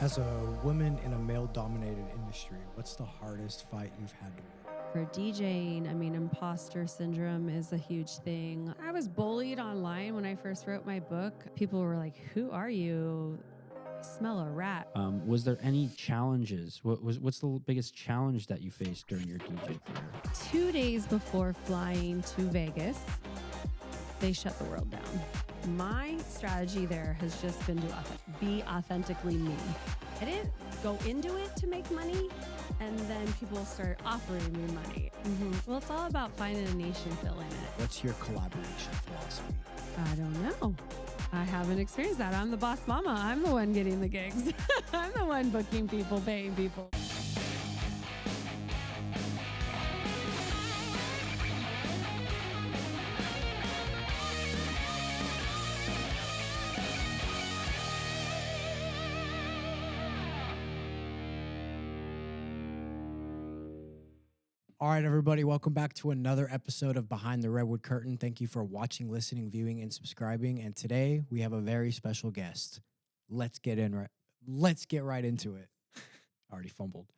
As a woman in a male-dominated industry, what's the hardest fight you've had to win? For DJing, imposter syndrome is a huge thing. I was bullied online when I first wrote my book. People were like, "Who are you? I smell a rat." Was there any challenges? What's the biggest challenge that you faced during your DJ career? 2 days before flying to Vegas, they shut the world down. My strategy there has just been to be authentically me. I didn't go into it to make money, and then people start offering me money. Well, it's all about finding a niche and filling it. What's your collaboration philosophy? I don't know. I haven't experienced that. I'm the boss mama. I'm the one getting the gigs. I'm the one booking people, paying people. All right, everybody, welcome back to another episode of Behind the Redwood Curtain. Thank you for watching, listening, viewing, and subscribing. And today we have a very special guest. Let's get right into it. Already fumbled.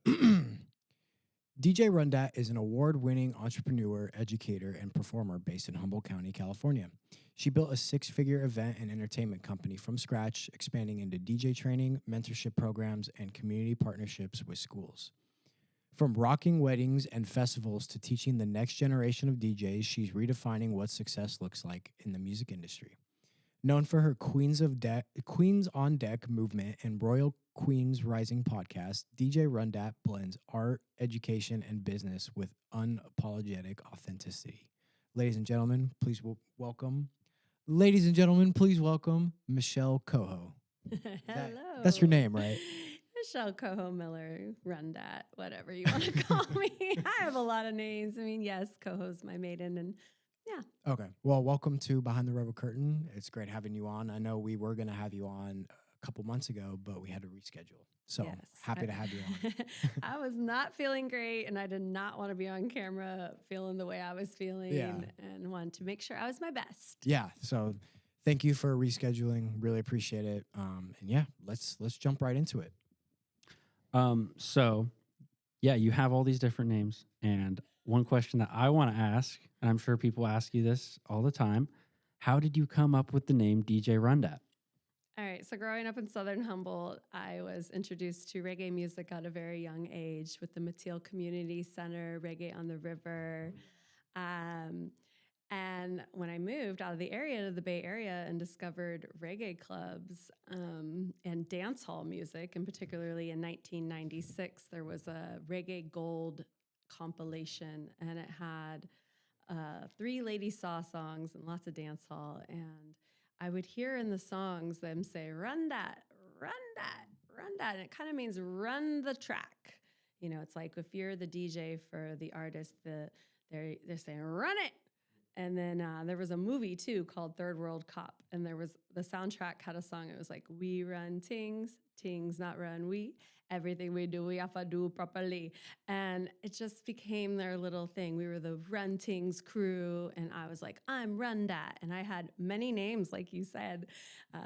DJ RunDat is an award-winning entrepreneur, educator, and performer based in Humboldt County, California. She built a 6-figure event and entertainment company from scratch, expanding into DJ training, mentorship programs, and community partnerships with schools. From rocking weddings and festivals to teaching the next generation of DJs, she's redefining what success looks like in the music industry. Known for her Queens on Deck movement and Royal Queens Rising podcast, DJ RunDat blends art, education, and business with unapologetic authenticity. Ladies and gentlemen, please welcome Michelle Koho. Hello. That's your name, right? Michelle Koho Miller, RunDat, whatever you want to call me. I have a lot of names. Yes, Koho's my maiden, and yeah. Okay. Well, welcome to Behind the Redwood Curtain. It's great having you on. I know we were going to have you on a couple months ago, but we had to reschedule. So Yes, happy to have you on. I was not feeling great, and I did not want to be on camera feeling the way I was feeling, and wanted to make sure I was my best. Yeah. So thank you for rescheduling. Really appreciate it. And yeah, let's jump right into it. You have all these different names, and one question that I want to ask, and I'm sure people ask you this all the time: how did you come up with the name DJ RunDat? All right. So growing up in Southern Humboldt, I was introduced to reggae music at a very young age with the Mateel Community Center, Reggae on the River. And when I moved out of the area to the Bay Area and discovered reggae clubs and dance hall music, and particularly in 1996, there was a Reggae Gold compilation, and it had 3 Lady Saw songs and lots of dance hall. And I would hear in the songs them say, "Run that, run that, run that." And it kind of means run the track. You know, it's like if you're the DJ for the artist, they're saying, "Run it." And then there was a movie too called Third World Cop, and there was the soundtrack had a song. It was like, "We run tings, tings not run we. Everything we do, we have to do properly." And it just became their little thing. We were the Run Tings crew, and I was like, "I'm RunDat," and I had many names, like you said,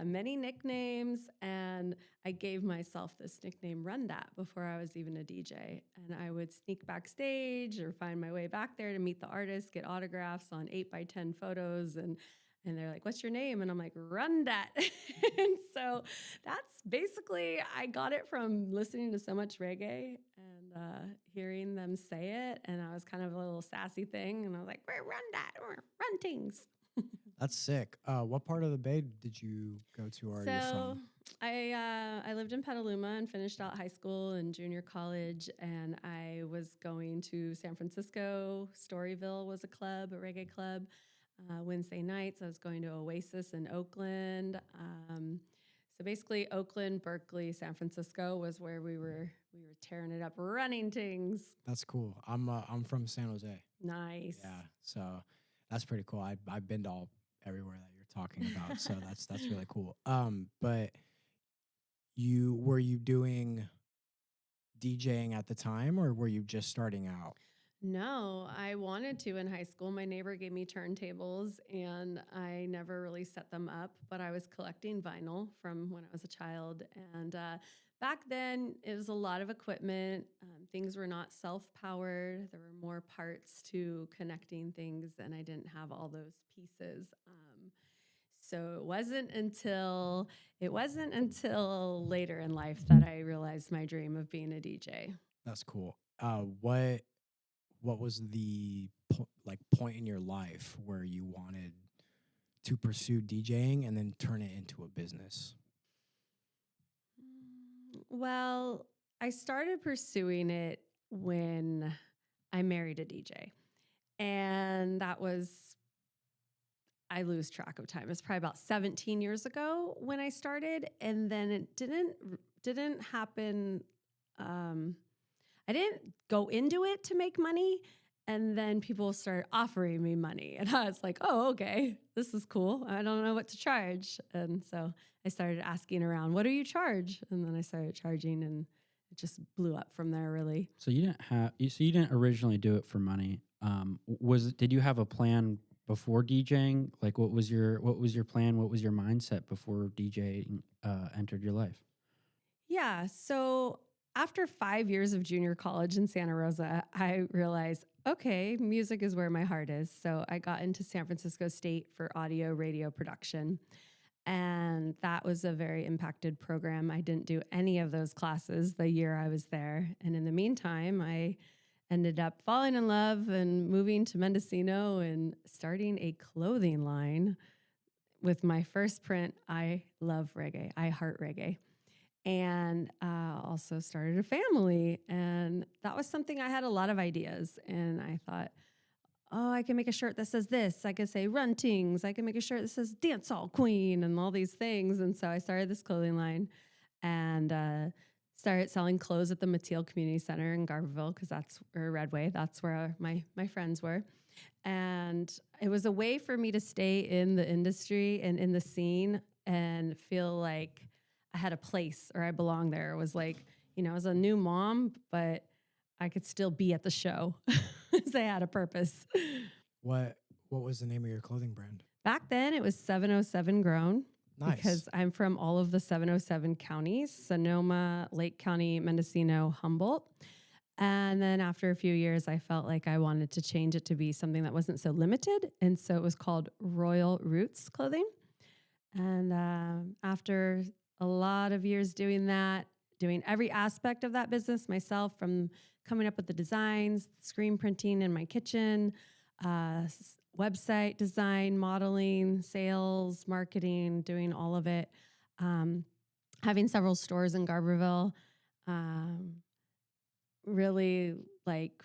many nicknames, and I gave myself this nickname RunDat before I was even a DJ. And I would sneak backstage or find my way back there to meet the artists, get autographs on 8x10 photos, and they're like, "What's your name?" And I'm like, RunDat. And so that's basically, I got it from listening to so much reggae and hearing them say it. And I was kind of a little sassy thing. And I was like, "We're RunDat, we're Run Tings." That's sick. What part of the Bay did you go to, or are you from? I lived in Petaluma and finished out high school and junior college, and I was going to San Francisco. Storyville was a club, a reggae club. Wednesday nights, I was going to Oasis in Oakland. So basically, Oakland, Berkeley, San Francisco was where we were tearing it up, running things. That's cool. I'm from San Jose. Nice. Yeah, so that's pretty cool. I've been to everywhere that you're talking about, so that's really cool. But were you doing DJing at the time, or were you just starting out? No, I wanted to in high school. My neighbor gave me turntables and I never really set them up, but I was collecting vinyl from when I was a child. And back then, it was a lot of equipment. Things were not self powered, there were more parts to connecting things, and I didn't have all those pieces. So it wasn't until later in life that I realized my dream of being a DJ. That's cool. What was the point in your life where you wanted to pursue DJing and then turn it into a business? Well, I started pursuing it when I married a DJ. And that was, I lose track of time. It's probably about 17 years ago when I started. And then it didn't happen. I didn't go into it to make money. And then people started offering me money. And I was like, oh, okay, this is cool. I don't know what to charge. And so I started asking around, what do you charge? And then I started charging, and it just blew up from there, really. So you didn't originally do it for money. Did you have a plan before DJing? Like, what was your plan? What was your mindset before DJing entered your life? Yeah. So after 5 years of junior college in Santa Rosa, I realized, okay, music is where my heart is. So I got into San Francisco State for audio radio production. And that was a very impacted program. I didn't do any of those classes the year I was there. And in the meantime, I ended up falling in love and moving to Mendocino and starting a clothing line with my first print, I love reggae, I heart reggae. And also started a family. And that was something I had a lot of ideas. And I thought, oh, I can make a shirt that says this. I could say run tings. I can make a shirt that says dance hall queen and all these things. And so I started this clothing line and started selling clothes at the Mateel Community Center in Garberville, because that's where Redway, that's where my friends were. And it was a way for me to stay in the industry and in the scene and feel like I had a place or I belonged there. It was like, I was a new mom, but I could still be at the show because I had a purpose. What was the name of your clothing brand? Back then, it was 707 Grown. Nice. Because I'm from all of the 707 counties: Sonoma, Lake County, Mendocino, Humboldt. And then after a few years, I felt like I wanted to change it to be something that wasn't so limited. And so it was called Royal Roots Clothing. And after a lot of years doing that, doing every aspect of that business myself, from coming up with the designs, screen printing in my kitchen, website design, modeling, sales, marketing, doing all of it, having several stores in Garberville, really like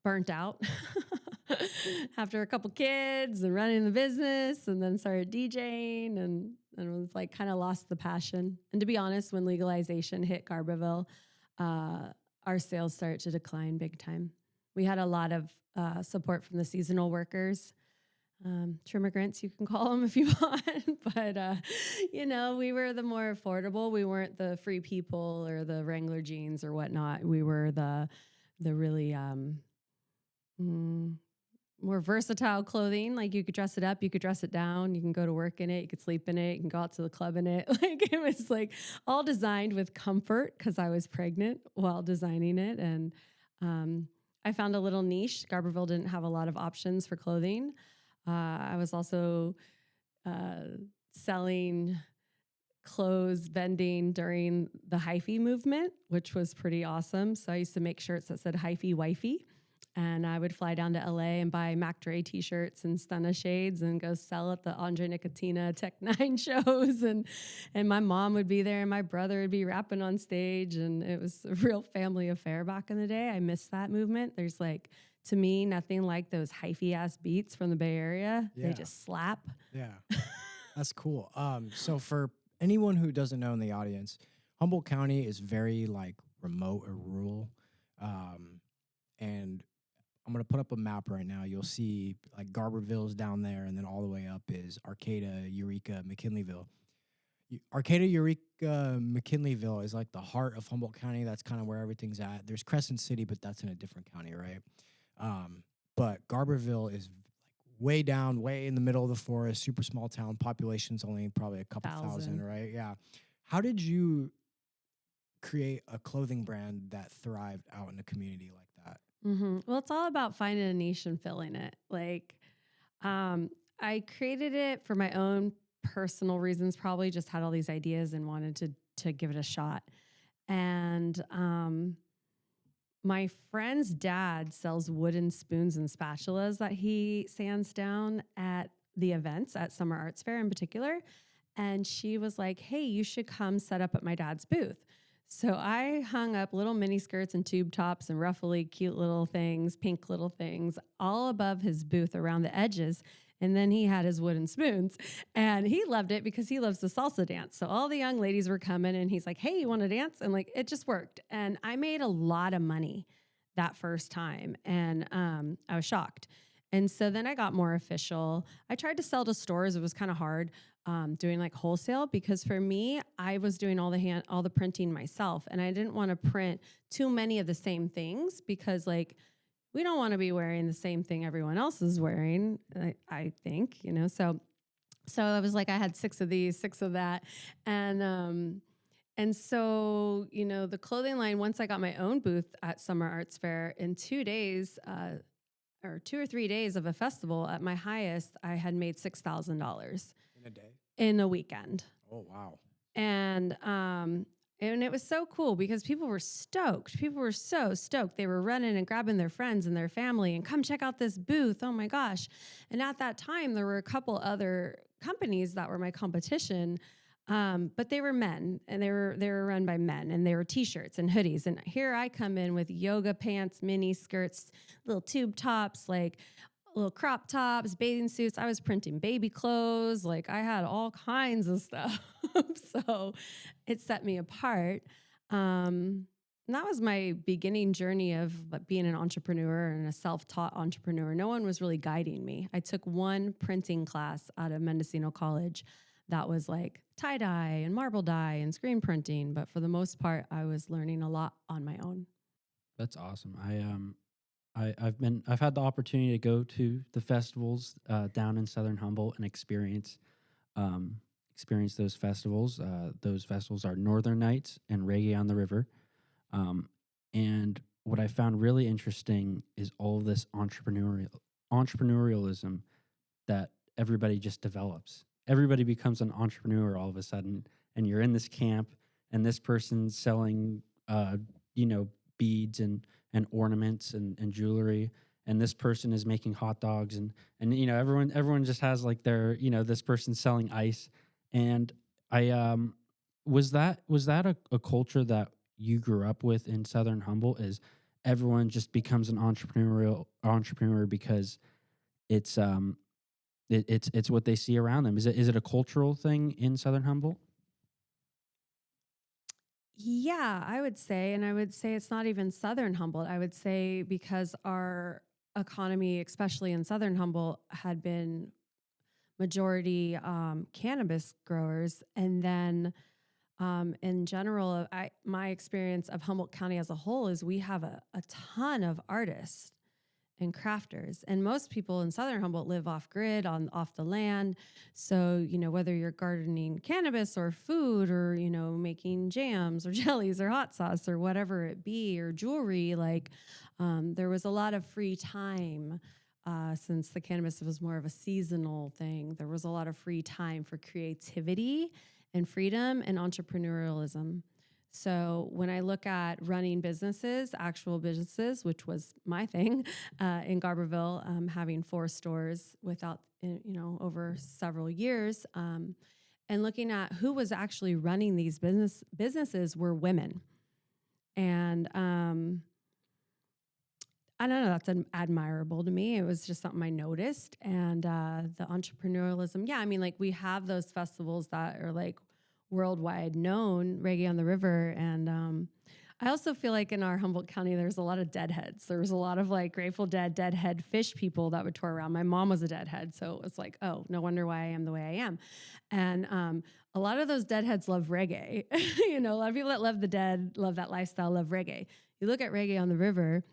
burnt out after a couple kids and running the business, and then started DJing and was like kind of lost the passion. And to be honest, when legalization hit Garberville, our sales started to decline big time. We had a lot of support from the seasonal workers, trimmigrants, you can call them if you want. But, we were the more affordable. We weren't the Free People or the Wrangler jeans or whatnot. We were the really more versatile clothing. Like, you could dress it up, you could dress it down, you can go to work in it, you could sleep in it, you can go out to the club in it. Like, it was like all designed with comfort because I was pregnant while designing it. And I found a little niche. Garberville didn't have a lot of options for clothing. I was also selling clothes vending during the hyphy movement, which was pretty awesome. So I used to make shirts that said hyphy wifey. And I would fly down to LA and buy Mac Dre t-shirts and Stunna shades and go sell at the Andre Nicotina Tech 9 shows. And my mom would be there and my brother would be rapping on stage. And it was a real family affair back in the day. I miss that movement. There's to me, nothing like those hyphy ass beats from the Bay Area. Yeah. They just slap. Yeah, that's cool. So for anyone who doesn't know in the audience, Humboldt County is very remote or rural. And I'm going to put up a map right now. You'll see Garberville's down there, and then all the way up is Arcata, Eureka, McKinleyville. Arcata, Eureka, McKinleyville is like the heart of Humboldt County. That's kind of where everything's at. There's Crescent City, but that's in a different county, right? But Garberville is way down, way in the middle of the forest, super small town. Population's only probably a couple thousand, right? Yeah. How did you create a clothing brand that thrived out in a community like that? Well, it's all about finding a niche and filling it. Like, I created it for my own personal reasons, probably just had all these ideas and wanted to give it a shot. And my friend's dad sells wooden spoons and spatulas that he sands down at the events at Summer Arts Fair in particular. And she was like, hey, you should come set up at my dad's booth. So I hung up little mini skirts and tube tops and ruffly cute little things, pink little things, all above his booth around the edges. And then he had his wooden spoons, and he loved it because he loves the salsa dance. So all the young ladies were coming, and he's like, hey, you want to dance? And like, it just worked. And I made a lot of money that first time, and I was shocked. And so then I got more official. I tried to sell to stores. It was kind of hard doing like wholesale, because for me, I was doing all the printing myself, and I didn't want to print too many of the same things, because like, we don't want to be wearing the same thing everyone else is wearing, I think, So I was like, I had 6 of these, 6 of that. And so, the clothing line, once I got my own booth at Summer Arts Fair, in 2 days, or 2 or 3 days of a festival, at my highest, I had made $6,000 In a day? in a weekend. Oh, wow. And it was so cool because people were stoked. People were so stoked. They were running and grabbing their friends and their family and come check out this booth. Oh my gosh. And at that time, there were a couple other companies that were my competition, but they were men, and they were run by men, and they were t-shirts and hoodies. And here I come in with yoga pants, mini skirts, little tube tops, like little crop tops, bathing suits. I was printing baby clothes. Like, I had all kinds of stuff. So it set me apart. And that was my beginning journey of being an entrepreneur and a self-taught entrepreneur. No one was really guiding me. I took one printing class out of Mendocino College that was like tie-dye and marble dye and screen printing. But for the most part, I was learning a lot on my own. That's awesome. I've had the opportunity to go to the festivals down in Southern Humboldt and experience those festivals. Those festivals are Northern Nights and Reggae on the River. And what I found really interesting is all of this entrepreneurialism that everybody just develops. Everybody becomes an entrepreneur all of a sudden, and you're in this camp, and this person's selling, beads and ornaments and jewelry, and this person is making hot dogs, and everyone just has like their, this person's selling ice. And I was that a culture that you grew up with in Southern Humboldt? Is everyone just becomes an entrepreneur because it's what they see around them? Is it a cultural thing in Southern Humboldt? Yeah, I would say, and I would say it's not even Southern Humboldt. I would say because our economy, especially in Southern Humboldt, had been majority cannabis growers, and then in general, my experience of Humboldt County as a whole is we have a ton of artists and crafters, and most people in Southern Humboldt live off grid, off the land. So whether you're gardening cannabis or food, or making jams or jellies or hot sauce or whatever it be, or jewelry, like there was a lot of free time. Since the cannabis was more of a seasonal thing, there was a lot of free time for creativity and freedom and entrepreneurialism. So when I look at running businesses, actual businesses, which was my thing in Garberville, having 4 stores over several years, and looking at who was actually running these businesses were women. And I don't know, that's admirable to me. It was just something I noticed. And the entrepreneurialism, yeah, I mean, like, we have those festivals that are like worldwide known, Reggae on the River. And I also feel like in our Humboldt County, there's a lot of deadheads. There was a lot of like Grateful Dead, deadhead fish people that would tour around. My mom was a deadhead, so it was like, oh, no wonder why I am the way I am. And a lot of those deadheads love reggae. A lot of people that love the dead, love that lifestyle, love reggae. You look at reggae on the river,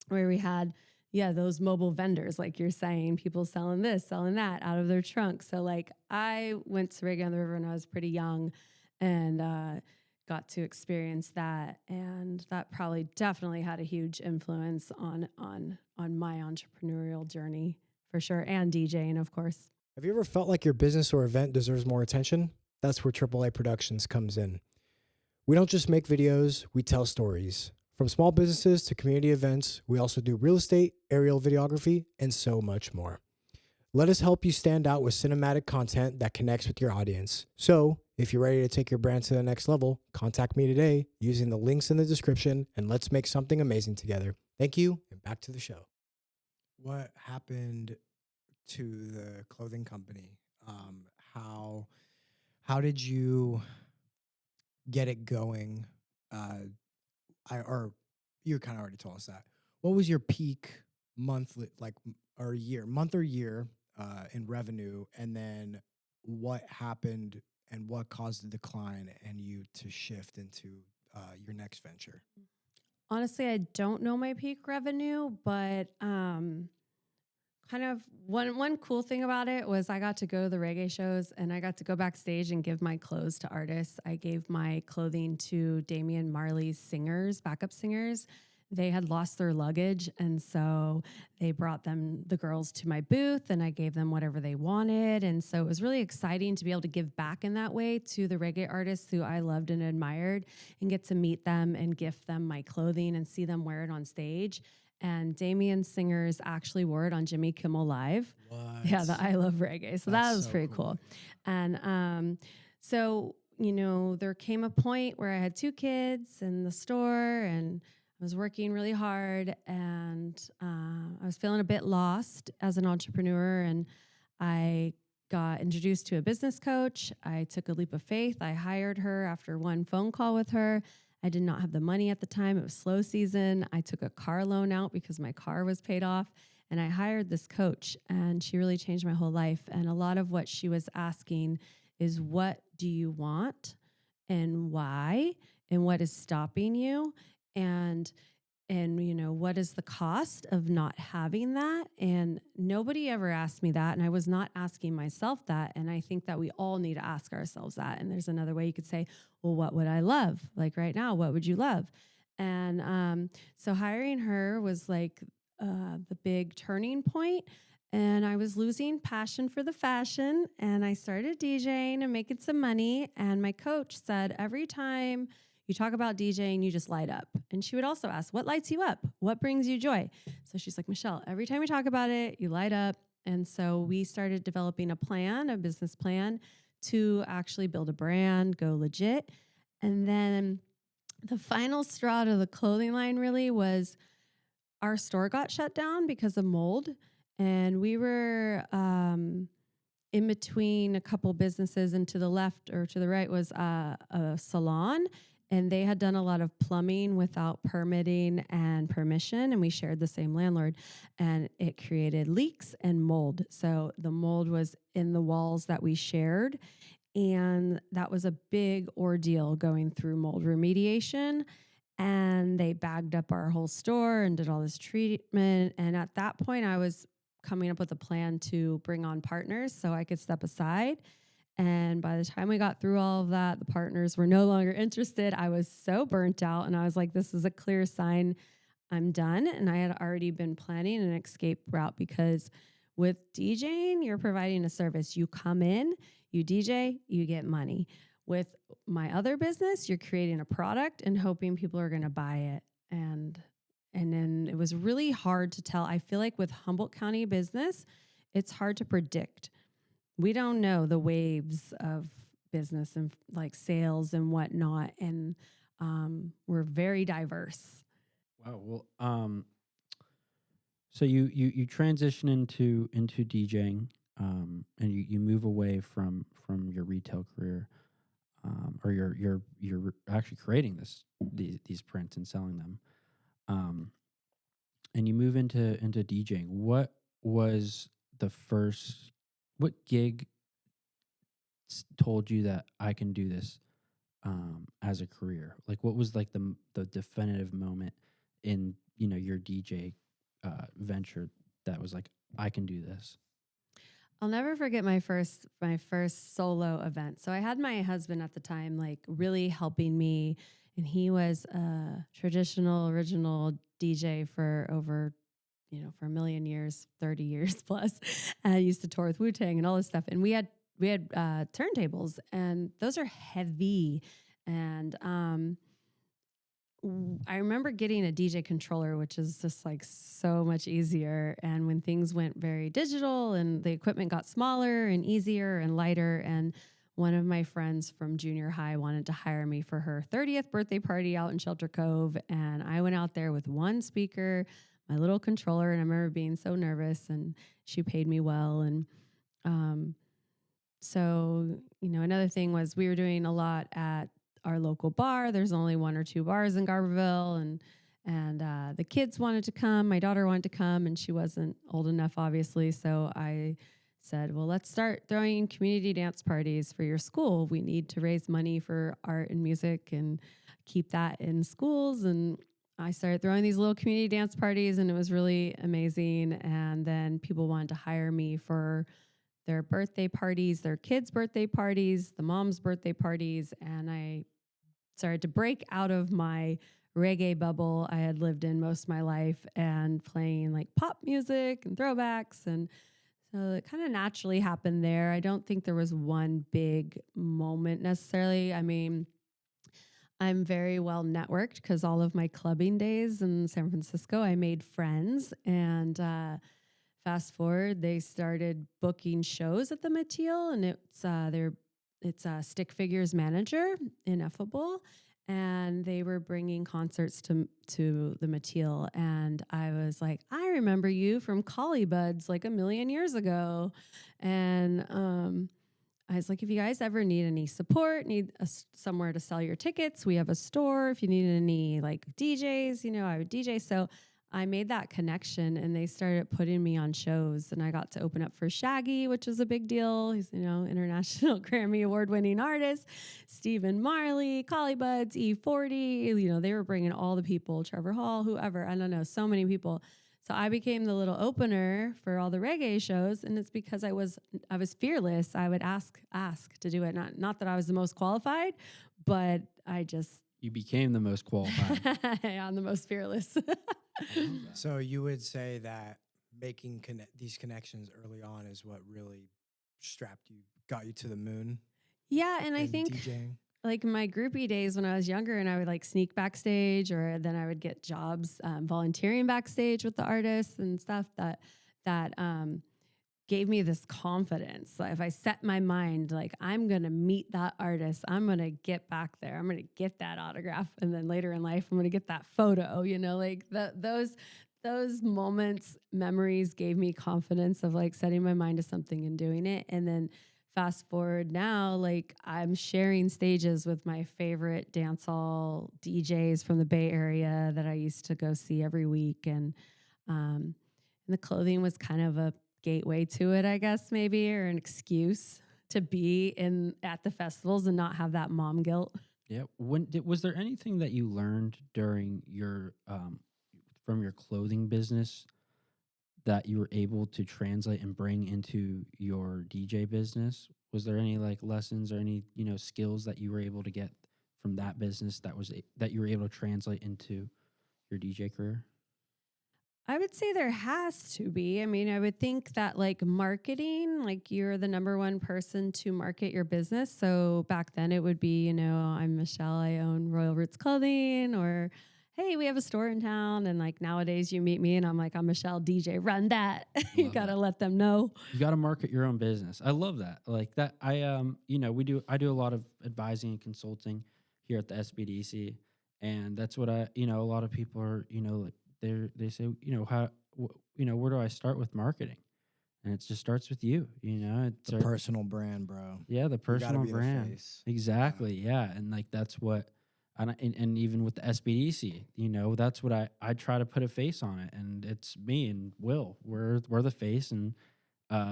where we had, those mobile vendors, like you're saying, people selling this, selling that out of their trunk. So like I went to reggae on the river when I was pretty young and got to experience that. And that probably definitely had a huge influence on my entrepreneurial journey for sure. And DJing, of course. Have you ever felt like your business or event deserves more attention? That's where AAA Productions comes in. We don't just make videos, we tell stories. From small businesses to community events, we also do real estate, aerial videography, and so much more. Let us help you stand out with cinematic content that connects with your audience. So, if you're ready to take your brand to the next level, contact me today using the links in the description, and let's make something amazing together. Thank you, and back to the show. What happened to the clothing company? How did you get it going? Or you kind of already told us that. What was your peak monthly, month or year in revenue, and then what happened and what caused the decline and you to shift into your next venture? Honestly, I don't know my peak revenue, but kind of one cool thing about it was I got to go to the reggae shows and I got to go backstage and give my clothes to artists. I gave my clothing to Damian Marley's singers, backup singers. They had lost their luggage, and so they brought the girls to my booth, and I gave them whatever they wanted. And so it was really exciting to be able to give back in that way to the reggae artists who I loved and admired, and get to meet them and gift them my clothing and see them wear it on stage. And Damien's singers actually wore it on Jimmy Kimmel Live. What? Yeah, the I Love Reggae. So that was pretty cool. And so, there came a point where I had 2 kids in the store and I was working really hard, and I was feeling a bit lost as an entrepreneur. And I got introduced to a business coach. I took a leap of faith. I hired her after one phone call with her. I did not have the money at the time. It was slow season. I took a car loan out because my car was paid off, and I hired this coach, and she really changed my whole life. And a lot of what she was asking is, what do you want and why, and what is stopping you? And what is the cost of not having that? And nobody ever asked me that, and I was not asking myself that. And I think that we all need to ask ourselves that. And there's another way you could say, well, what would I love? Like right now, what would you love? And so hiring her was like the big turning point. And I was losing passion for the fashion, and I started DJing and making some money. And my coach said, every time you talk about DJing, you just light up. And she would also ask, what lights you up? What brings you joy? So she's like, Michelle, every time we talk about it, you light up. And so we started developing a business plan to actually build a brand, go legit. And then the final straw to the clothing line really was our store got shut down because of mold. And we were in between a couple businesses, and to the left or to the right was a salon. And they had done a lot of plumbing without permitting and permission, and we shared the same landlord, and it created leaks and mold. So the mold was in the walls that we shared, and that was a big ordeal going through mold remediation. And they bagged up our whole store and did all this treatment. And at that point, I was coming up with a plan to bring on partners so I could step aside. And by the time we got through all of that, the partners were no longer interested. I was so burnt out, and I was like, this is a clear sign I'm done. And I had already been planning an escape route, because with DJing, you're providing a service. You come in, you DJ, you get money. With my other business, you're creating a product and hoping people are going to buy it. And then it was really hard to tell. I feel like with Humboldt County business, it's hard to predict. We don't know the waves of business and like sales and whatnot. And we're very diverse. Wow. Well, so you transition into DJing, and you move away from your retail career, or you're actually creating these prints and selling them, and you move into DJing. What was the first? What gig told you that I can do this as a career? Like, what was like the definitive moment in your DJ venture that was like, I can do this? I'll never forget my first solo event. So I had my husband at the time, like really helping me, and he was a traditional original DJ for over, for a million years, 30 years plus. And I used to tour with Wu-Tang and all this stuff. And we had turntables, and those are heavy. And I remember getting a DJ controller, which is just like so much easier. And when things went very digital and the equipment got smaller and easier and lighter, and one of my friends from junior high wanted to hire me for her 30th birthday party out in Shelter Cove. And I went out there with one speaker, my little controller, and I remember being so nervous, and she paid me well. And so, another thing was we were doing a lot at our local bar. There's only one or two bars in Garberville, and the kids wanted to come. My daughter wanted to come, and she wasn't old enough, obviously. So I said, well, let's start throwing community dance parties for your school. We need to raise money for art and music and keep that in schools. And I started throwing these little community dance parties, and it was really amazing. And then people wanted to hire me for their birthday parties, their kids' birthday parties, the mom's birthday parties. And I started to break out of my reggae bubble I had lived in most of my life and playing like pop music and throwbacks. And so it kind of naturally happened there. I don't think there was one big moment necessarily. I mean, I'm very well networked because all of my clubbing days in San Francisco, I made friends. And fast forward, they started booking shows at the Mateel, and it's a Stick Figures manager, ineffable, and they were bringing concerts to the Mateel. And I was like, I remember you from Collie Buds like a million years ago. And I was like, if you guys ever need any support, somewhere to sell your tickets, we have a store. If you need any like DJs, I would DJ. So I made that connection, and they started putting me on shows, and I got to open up for Shaggy, which was a big deal. He's, international Grammy award-winning artist, Stephen Marley, Collie Buds, E40. They were bringing all the people, Trevor Hall, whoever, I don't know, so many people. So I became the little opener for all the reggae shows, and it's because I was fearless. I would ask to do it. Not that I was the most qualified, but You became the most qualified. I'm the most fearless. So you would say that making these connections early on is what really got you to the moon? Yeah, and I think DJing? like my groupie days when I was younger, and I would like sneak backstage, or then I would get jobs volunteering backstage with the artists and stuff that gave me this confidence. Like if I set my mind, like I'm going to meet that artist, I'm going to get back there, I'm going to get that autograph. And then later in life, I'm going to get that photo, like those moments, memories gave me confidence of like setting my mind to something and doing it. And then fast forward now, like I'm sharing stages with my favorite dancehall DJs from the Bay Area that I used to go see every week. And the clothing was kind of a gateway to it, I guess, maybe, or an excuse to be at the festivals and not have that mom guilt. Yeah. Was there anything that you learned during your from your clothing business that you were able to translate and bring into your DJ business? Was there any like lessons or any skills that you were able to get from that business that you were able to translate into your DJ career? I would say there has to be. I mean, I would think that like marketing, like you're the number one person to market your business. So back then it would be, I'm Michelle, I own Royal Roots Clothing, or hey, we have a store in town. And like nowadays you meet me and I'm like, I'm Michelle, DJ RunDat. You got to let them know. You got to market your own business. I love that. Like that. I do a lot of advising and consulting here at the SBDC. And that's what a lot of people are, like, they say, where do I start with marketing? And it just starts with you, It's a personal brand, bro. Yeah, the personal brand. The face. Exactly, yeah. And like that's what, and even with the SBDC, that's what I try to put a face on it. And it's me and Will. We're the face, and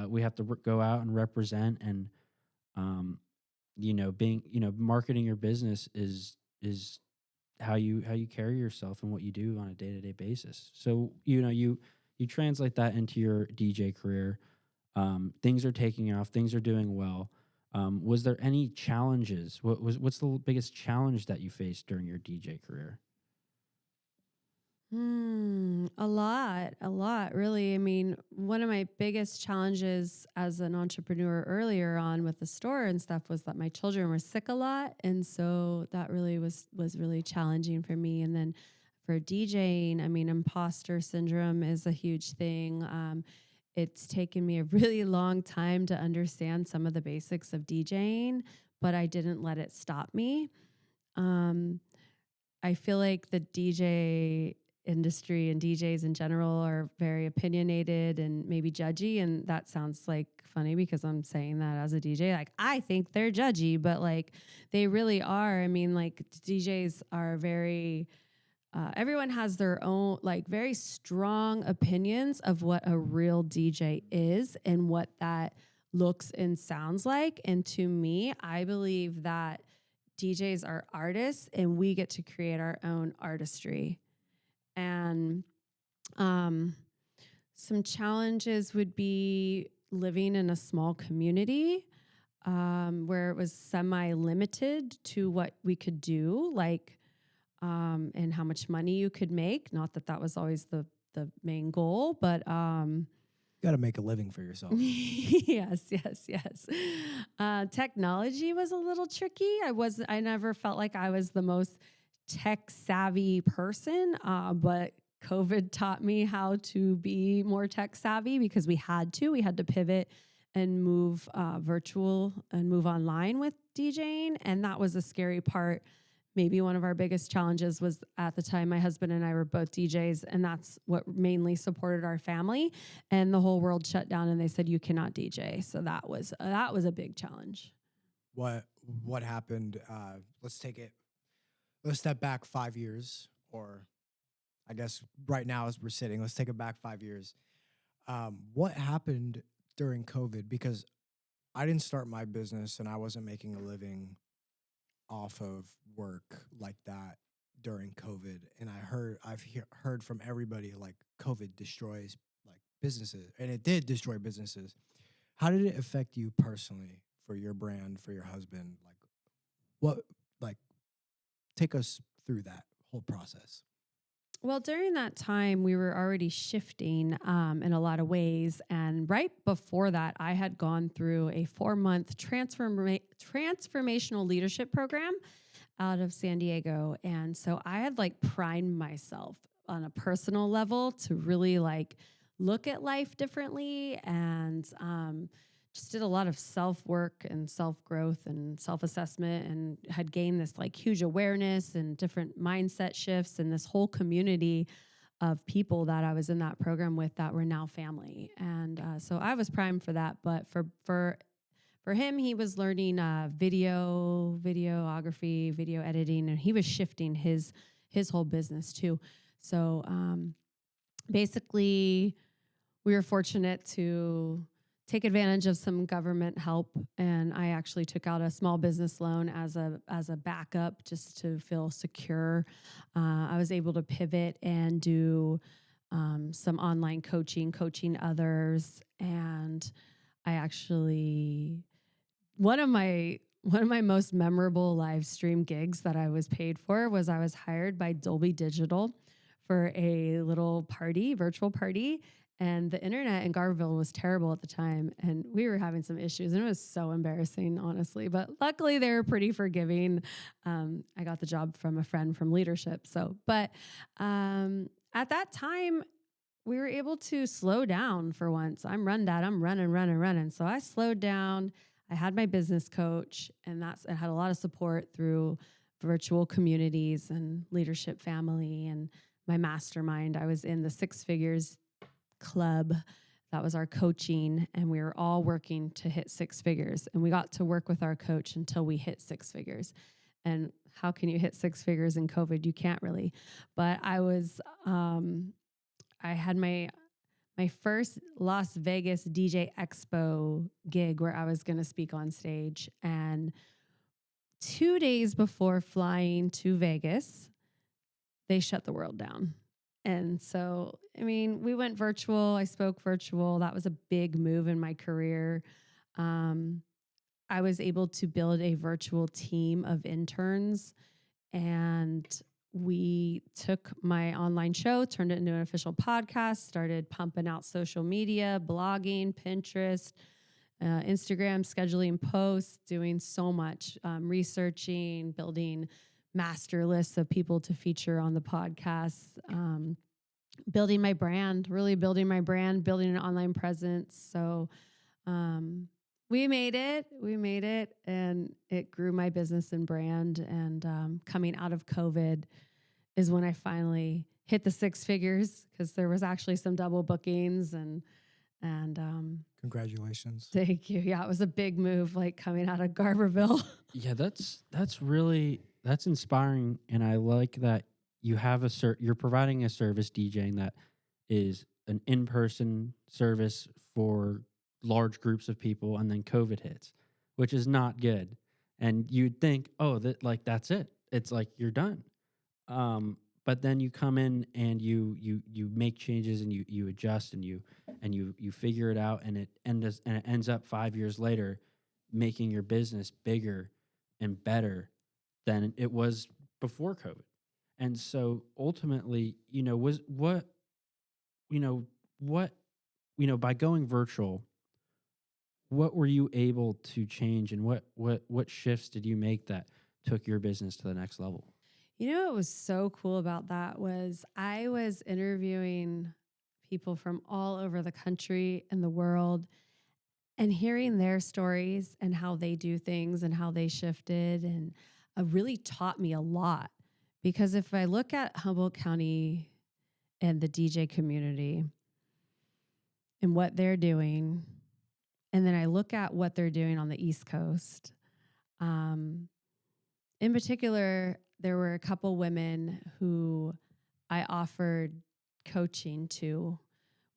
we have to go out and represent. And Being, marketing your business is how you carry yourself and what you do on a day-to-day basis. So, you translate that into your DJ career. Things are taking off, things are doing well. Was there any challenges? What's the biggest challenge that you faced during your DJ career? A lot, really. I mean, one of my biggest challenges as an entrepreneur earlier on with the store and stuff was that my children were sick a lot, and so that really was really challenging for me. And then for DJing, I mean, imposter syndrome is a huge thing. It's taken me a really long time to understand some of the basics of DJing, but I didn't let it stop me. Um, I feel like the DJ industry and DJs in general are very opinionated and maybe judgy. And that sounds like funny because I'm saying that as a DJ. Like, I think they're judgy, but like they really are. I mean, like DJs are very, everyone has their own, like, very strong opinions of what a real DJ is and what that looks and sounds like. And to me, I believe that DJs are artists and we get to create our own artistry. And some challenges would be living in a small community where it was semi-limited to what we could do, like, and how much money you could make. Not that that was always the main goal, but Got to make a living for yourself. yes. Technology was a little tricky. I never felt like I was the most tech savvy person, but COVID taught me how to be more tech savvy because we had to pivot and move virtual and move online with DJing. And that was a scary part. Maybe one of our biggest challenges was at the time my husband and I were both DJs, and that's what mainly supported our family. And the whole world shut down, and they said you cannot DJ. So that was a big challenge. What happened? Let's step back 5 years, or I guess right now as we're sitting, let's take it back 5 years. What happened during COVID? Because I didn't start my business and I wasn't making a living off of work like that during COVID. And I've heard from everybody like COVID destroys like businesses, and it did destroy businesses. How did it affect you personally, for your brand, for your husband? Like, what, like, take us through that whole process. Well, during that time, we were already shifting in a lot of ways. And right before that, I had gone through a 4-month transformational leadership program out of San Diego. And so I had like primed myself on a personal level to really like look at life differently, and just did a lot of self-work and self-growth and self-assessment, and had gained this like huge awareness and different mindset shifts, and this whole community of people that I was in that program with that were now family. And so I was primed for that. But for him, he was learning videography, video editing, and he was shifting his whole business too. So basically, we were fortunate to take advantage of some government help, and I actually took out a small business loan as a backup just to feel secure. I was able to pivot and do some online coaching others, and I actually one of my most memorable live stream gigs that I was paid for was I was hired by Dolby Digital for a little virtual party. And the internet in Garberville was terrible at the time, and we were having some issues, and it was so embarrassing, honestly. But luckily, they were pretty forgiving. I got the job from a friend from leadership. But at that time, we were able to slow down for once. I'm RunDat. I'm running. So I slowed down. I had my business coach, and I had a lot of support through virtual communities and leadership family and my mastermind. I was in the Six Figures Club. That was our coaching, and we were all working to hit 6 figures, and we got to work with our coach until we hit 6 figures. And how can you hit 6 figures in COVID? You can't really. But I had my my first Las Vegas DJ Expo gig where I was going to speak on stage. And 2 days before flying to Vegas, they shut the world down. And so, I mean, we went virtual. I spoke virtual. That was a big move in my career. I was able to build a virtual team of interns, and we took my online show, turned it into an official podcast, started pumping out social media, blogging, Pinterest, Instagram, scheduling posts, doing so much, researching, building master lists of people to feature on the podcast, building my brand, really building my brand, building an online presence. So we made it, and it grew my business and brand. And coming out of COVID is when I finally hit the 6 figures, because there was actually some double bookings and Congratulations. thank you. Yeah, it was a big move, like coming out of Garberville. Yeah, that's really that's inspiring, and I like that you have you're providing a service DJing that is an in-person service for large groups of people, and then COVID hits, which is not good. And you'd think, oh, that's it. It's like you're done. But then you come in and you make changes, and you adjust, and you figure it out, and it ends up 5 years later making your business bigger and better than it was before COVID. And so ultimately, was by going virtual, what were you able to change, and what shifts did you make that took your business to the next level? What was so cool about that was I was interviewing people from all over the country and the world, and hearing their stories and how they do things and how they shifted, and really taught me a lot. Because if I look at Humboldt County and the DJ community and what they're doing, and then I look at what they're doing on the East Coast, in particular, there were a couple women who I offered coaching to.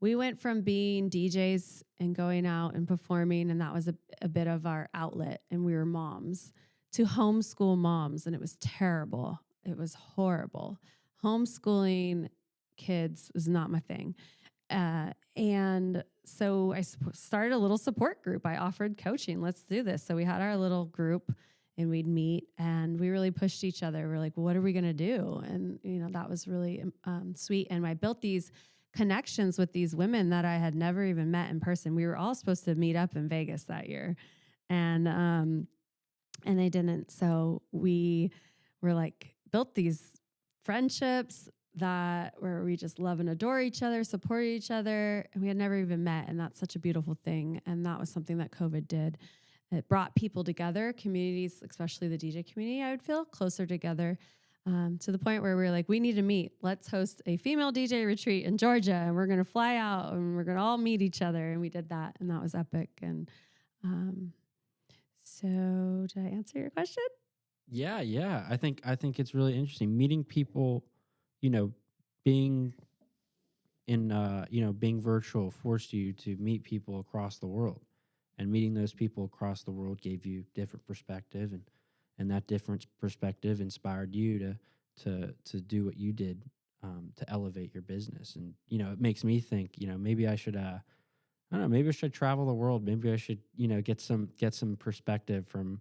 We went from being DJs and going out and performing, and that was a bit of our outlet, and we were moms, to homeschool moms, and it was terrible. It was horrible. Homeschooling kids was not my thing. And so I started a little support group. I offered coaching. Let's do this. So we had our little group, and we'd meet, and we really pushed each other. We're like, well, what are we going to do? And, that was really sweet. And I built these connections with these women that I had never even met in person. We were all supposed to meet up in Vegas that year, and they didn't. So we were like, built these friendships where we just love and adore each other, support each other, and we had never even met. And that's such a beautiful thing. And that was something that COVID did. It brought people together, communities, especially the DJ community, I would feel, closer together, to the point where we were like, we need to meet. Let's host a female DJ retreat in Georgia, and we're going to fly out, and we're going to all meet each other. And we did that, and that was epic. And so did I answer your question? Yeah. I think it's really interesting meeting people, being being virtual forced you to meet people across the world, and meeting those people across the world gave you different perspective, and that different perspective inspired you to do what you did, to elevate your business. And, it makes me think, maybe I should, I don't know, maybe I should travel the world. Maybe I should, get some perspective from,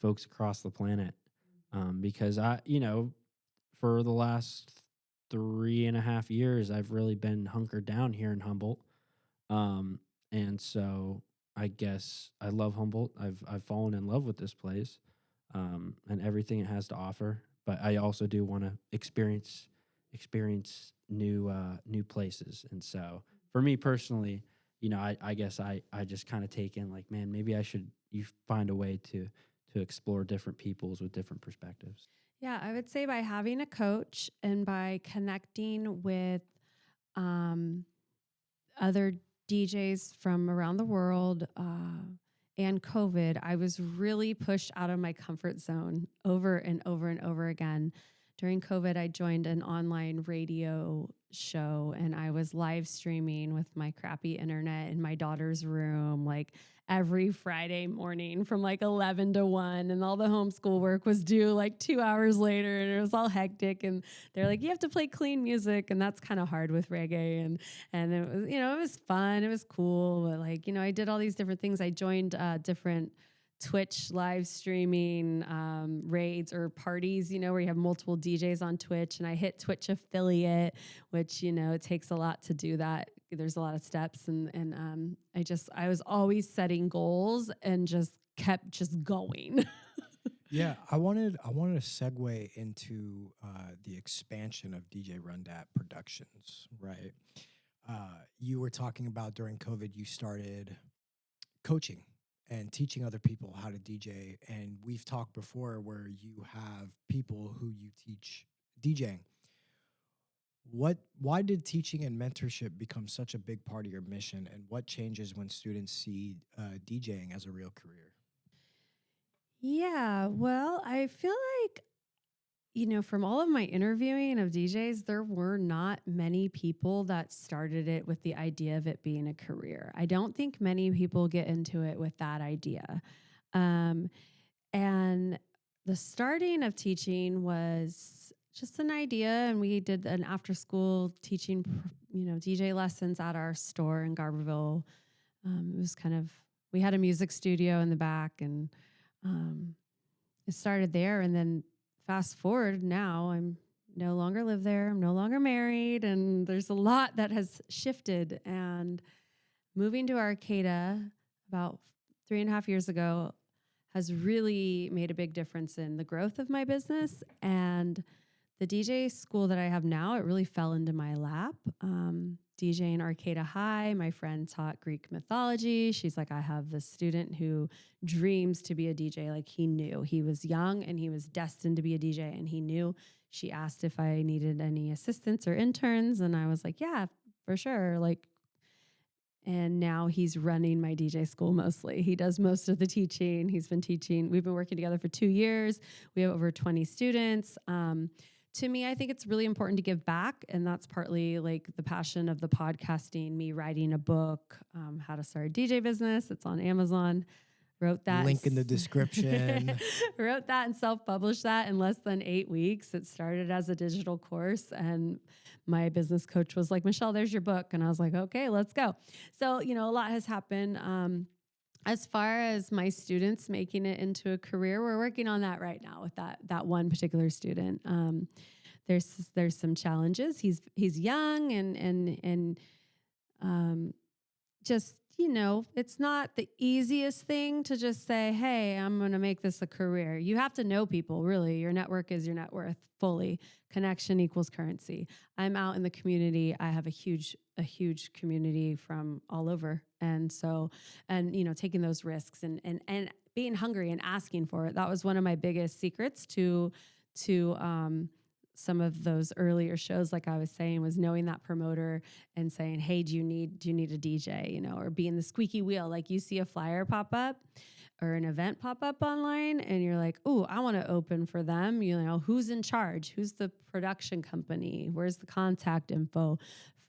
folks across the planet. Because for the last 3.5 years, I've really been hunkered down here in Humboldt. And so I guess I love Humboldt. I've fallen in love with this place, and everything it has to offer. But I also do want to experience new places. And so for me personally, I guess I just kind of take in like, man, maybe you find a way to explore different peoples with different perspectives. Yeah, I would say by having a coach and by connecting with other DJs from around the world, and COVID, I was really pushed out of my comfort zone over and over and over again, during COVID, I joined an online radio show and I was live streaming with my crappy internet in my daughter's room, like every Friday morning from like 11 to 1. And all the homeschool work was due like 2 hours later. And it was all hectic. And they're like, you have to play clean music. And that's kind of hard with reggae. And it was, it was fun. It was cool. But like, I did all these different things. I joined different Twitch live streaming raids or parties, where you have multiple DJs on Twitch, and I hit Twitch affiliate, which, it takes a lot to do that. There's a lot of steps, and I was always setting goals and just kept just going. Yeah, I wanted to segue into the expansion of DJ RunDat Productions, right? You were talking about during COVID, you started coaching and teaching other people how to DJ. And we've talked before where you have people who you teach DJing. Why did teaching and mentorship become such a big part of your mission? And what changes when students see DJing as a real career? Yeah, well, I feel like, from all of my interviewing of DJs, there were not many people that started it with the idea of it being a career. I don't think many people get into it with that idea. And the starting of teaching was just an idea, and we did an after school teaching, DJ lessons at our store in Garberville. It was we had a music studio in the back, and it started there. And then fast forward, now I'm no longer live there. I'm no longer married, and there's a lot that has shifted. And moving to Arcata about 3.5 years ago has really made a big difference in the growth of my business. And the DJ school that I have now, it really fell into my lap. DJing Arcata High, my friend taught Greek mythology. She's like, I have this student who dreams to be a DJ. Like, he knew he was young and he was destined to be a DJ, and he knew. She asked if I needed any assistants or interns, and I was like, yeah, for sure. And now he's running my DJ school mostly. He does most of the teaching. He's been teaching. We've been working together for 2 years. We have over 20 students. To me, I think it's really important to give back. And that's partly like the passion of the podcasting, me writing a book, how to start a DJ business. It's on Amazon. Wrote that. Link in the description. Wrote that and self-published that in less than 8 weeks. It started as a digital course, and my business coach was like, Michelle, there's your book. And I was like, okay, let's go. So, a lot has happened. As far as my students making it into a career, we're working on that right now with that one particular student. There's some challenges. He's young and just, it's not the easiest thing to just say, hey, I'm going to make this a career. You have to know people, really. Your network is your net worth fully. Connection equals currency. I'm out in the community. I have a huge community from all over. And so, taking those risks and being hungry and asking for it. That was one of my biggest secrets to some of those earlier shows, like I was saying, was knowing that promoter and saying, hey, do you need a DJ, or being the squeaky wheel. Like, you see a flyer pop up or an event pop up online and you're like, ooh, I want to open for them. Who's in charge? Who's the production company? Where's the contact info?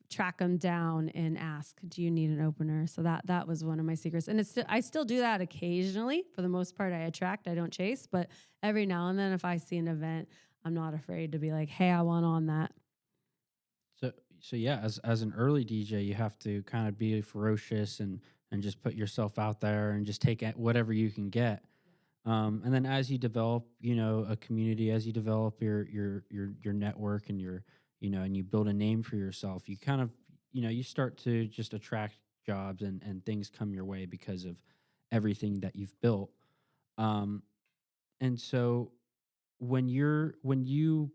Track them down and ask, do you need an opener? So that was one of my secrets. And I still do that occasionally. For the most part, I attract, I don't chase. But every now and then, if I see an event, I'm not afraid to be like, hey, I want on that. So yeah, as an early DJ, you have to kind of be ferocious and just put yourself out there and just take whatever you can get. And then as you develop, a community, as you develop your network and and you build a name for yourself, you kind of, you start to just attract jobs and things come your way because of everything that you've built. And so when you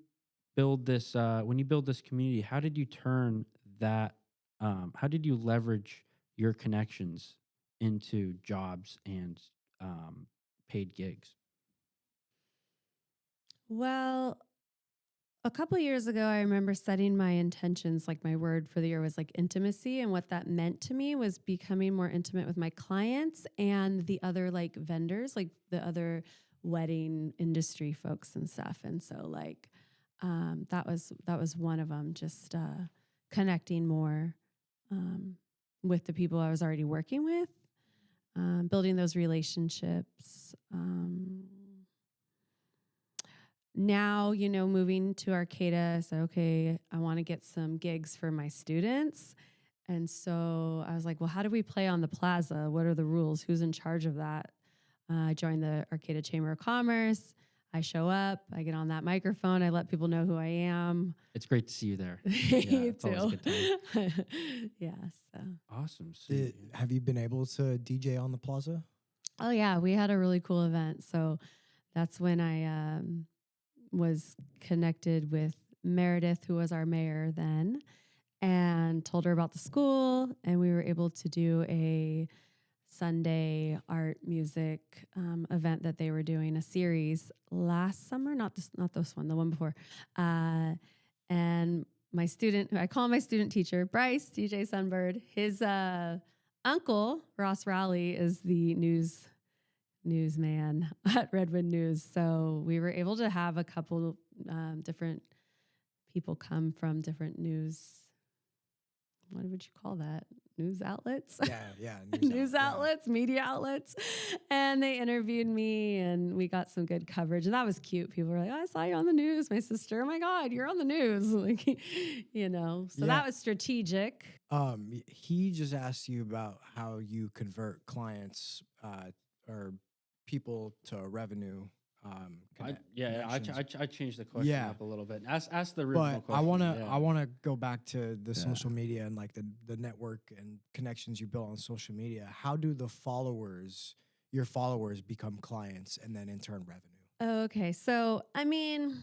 build this community, how did you turn that? How did you leverage your connections into jobs and paid gigs? Well, a couple of years ago, I remember setting my intentions, like my word for the year was like intimacy. And what that meant to me was becoming more intimate with my clients and the other like vendors, like the other wedding industry folks and stuff. And so that was one of them. Just connecting more with the people I was already working with, building those relationships. Now, moving to Arcata, I said, okay, I want to get some gigs for my students. And so I was like, well, how do we play on the plaza? What are the rules? Who's in charge of that? I joined the Arcata Chamber of Commerce. I show up, I get on that microphone, I let people know who I am. It's great to see you there. You it's always a good time. Yeah, so. Awesome. Have you been able to DJ on the plaza? Oh, yeah, we had a really cool event. So that's when I was connected with Meredith, who was our mayor then, and told her about the school. And we were able to do a Sunday art music event that they were doing, a series last summer, not this one, the one before. And my student, who I call my student teacher, Bryce, DJ Sunbird, his uncle, Ross Rowley, is the newsman at Redwood News. So we were able to have a couple different people come from different what would you call that? News outlets? Yeah. News outlets, media outlets. And they interviewed me and we got some good coverage. And that was cute. People were like, oh, I saw you on the news. My sister, oh my God, you're on the news. Like, so that was strategic. He just asked you about how you convert clients or people to revenue. I changed the question up a little bit. Ask the original but question. I wanna go back to the social media and like the network and connections you built on social media. How do your followers become clients and then in turn revenue? Okay, so I mean,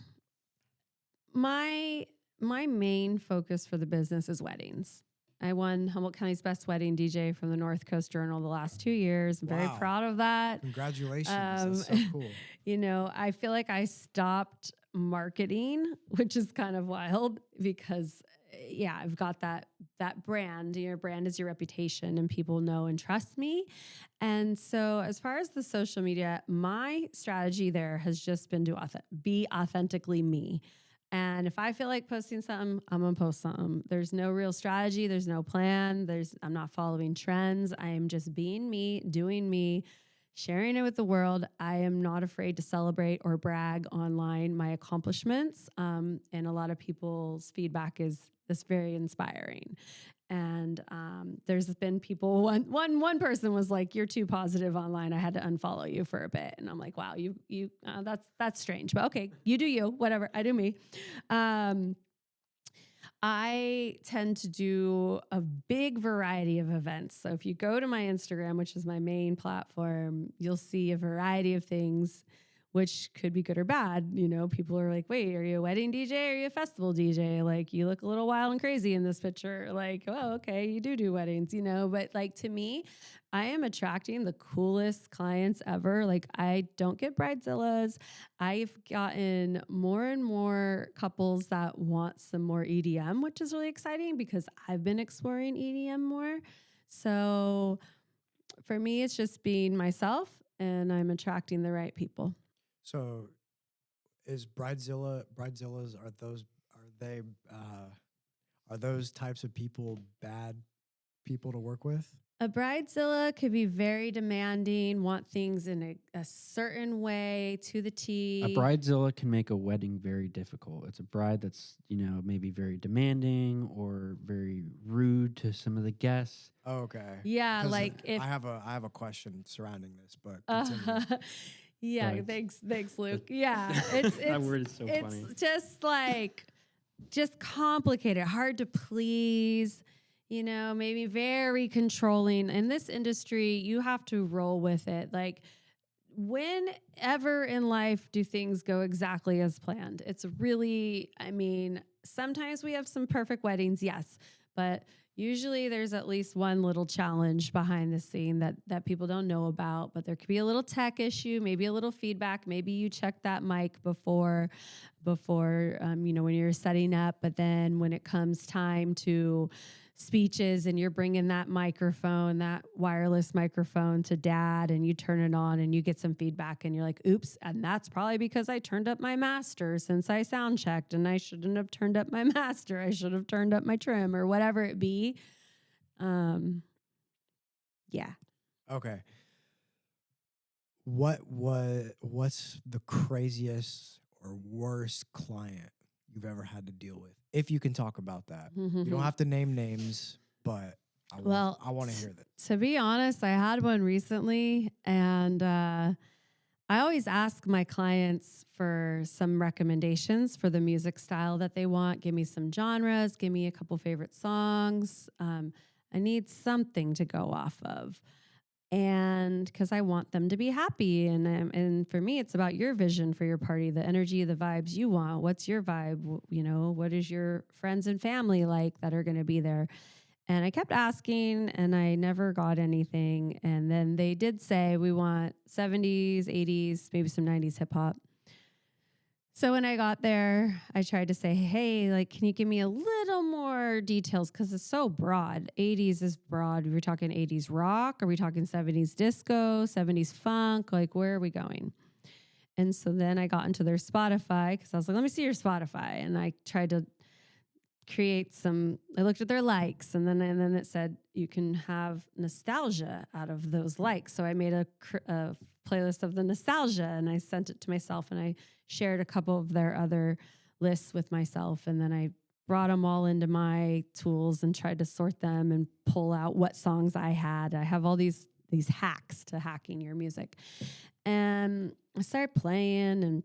my main focus for the business is weddings. I won Humboldt County's Best Wedding DJ from the North Coast Journal the last 2 years. I'm very proud of that. Congratulations. That's so cool. I feel like I stopped marketing, which is kind of wild because, I've got that brand. Your brand is your reputation and people know and trust me. And so as far as the social media, my strategy there has just been to be authentically me. And if I feel like posting something, I'm going to post something. There's no real strategy. There's no plan. I'm not following trends. I am just being me, doing me, sharing it with the world. I am not afraid to celebrate or brag online my accomplishments. And a lot of people's feedback is very inspiring. And there's been people, one person was like, you're too positive online. I had to unfollow you for a bit. And I'm like, wow, that's strange, but okay, you do you, whatever, I do me. I tend to do a big variety of events. So if you go to my Instagram, which is my main platform, you'll see a variety of things, which could be good or bad. People are like, wait, are you a wedding DJ or are you a festival DJ? Like, you look a little wild and crazy in this picture. Like, oh, okay, you do weddings, But like, to me, I am attracting the coolest clients ever. Like, I don't get bridezillas. I've gotten more and more couples that want some more EDM, which is really exciting because I've been exploring EDM more. So for me, it's just being myself and I'm attracting the right people. So is bridezillas are those types of people bad people to work with? A bridezilla could be very demanding, want things in a certain way to the T. A bridezilla can make a wedding very difficult. It's a bride that's, maybe very demanding or very rude to some of the guests. Oh, okay. Yeah, like if I have a question surrounding this, but continue. Yeah, thanks, Luke. Yeah, it's that word is so funny. It's just complicated, hard to please. Maybe very controlling. In this industry, you have to roll with it. Like, whenever in life do things go exactly as planned? It's really, sometimes we have some perfect weddings, yes, but usually there's at least one little challenge behind the scene that people don't know about, but there could be a little tech issue, maybe a little feedback. Maybe you check that mic before when you're setting up, but then when it comes time to speeches and you're bringing that microphone, that wireless microphone to dad, and you turn it on and you get some feedback and you're like, oops. And that's probably because I turned up my master since I sound checked and I shouldn't have turned up my master. I should have turned up my trim or whatever it be. Yeah. Okay. What's the craziest or worst client you've ever had to deal with? If you can talk about that. You don't have to name names, but I want to hear that. To be honest, I had one recently, and I always ask my clients for some recommendations for the music style that they want. Give me some genres, give me a couple favorite songs. I need something to go off of. And because I want them to be happy. And for me, it's about your vision for your party, the energy, the vibes you want. What's your vibe? You know, what is your friends and family like that are going to be there? And I kept asking and I never got anything. And then they did say, we want 70s, 80s, maybe some 90s hip hop. So when I got there, I tried to say, hey, like, can you give me a little more details? Because it's so broad. 80s is broad. We're talking 80s rock. Are we talking 70s disco, 70s funk? Like, where are we going? And so then I got into their Spotify because I was like, let me see your Spotify. And I tried to create I looked at their likes, and then it said you can have nostalgia out of those likes. So I made a playlist of the nostalgia, and I sent it to myself, and I shared a couple of their other lists with myself, and then I brought them all into my tools and tried to sort them and pull out what songs I had. I have all these hacks to hacking your music, and I started playing, and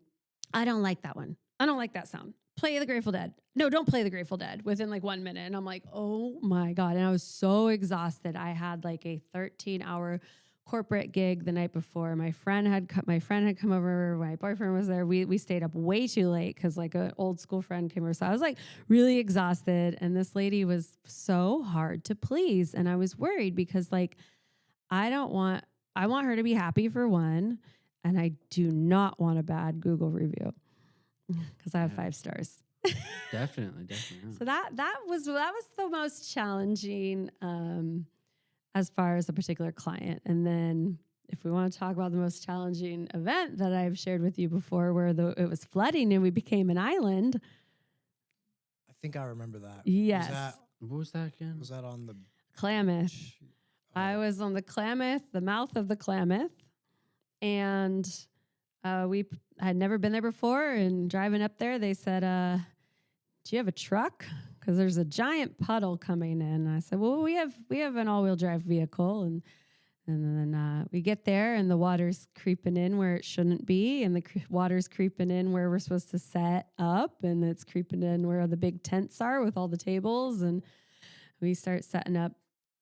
I don't like that one. I don't like that sound. Play the Grateful Dead. No, don't play the Grateful Dead within like 1 minute. And I'm like, oh my God. And I was so exhausted. I had like a 13-hour corporate gig the night before. My friend had come over. My boyfriend was there. We stayed up way too late because like an old school friend came over. So I was like really exhausted. And this lady was so hard to please. And I was worried because like, I want her to be happy for one. And I do not want a bad Google review. Because I have 5 stars. Definitely. So that was the most challenging as far as a particular client. And then if we want to talk about the most challenging event that I've shared with you before, where it was flooding and we became an island. I think I remember that. Yes. What was that again? Was that on the Klamath? I was on the Klamath, the mouth of the Klamath, and we had never been there before, and driving up there, they said, do you have a truck? Because there's a giant puddle coming in. And I said, well, we have an all-wheel drive vehicle. And then we get there, and the water's creeping in where it shouldn't be, and the water's creeping in where we're supposed to set up, and it's creeping in where the big tents are with all the tables. And we start setting up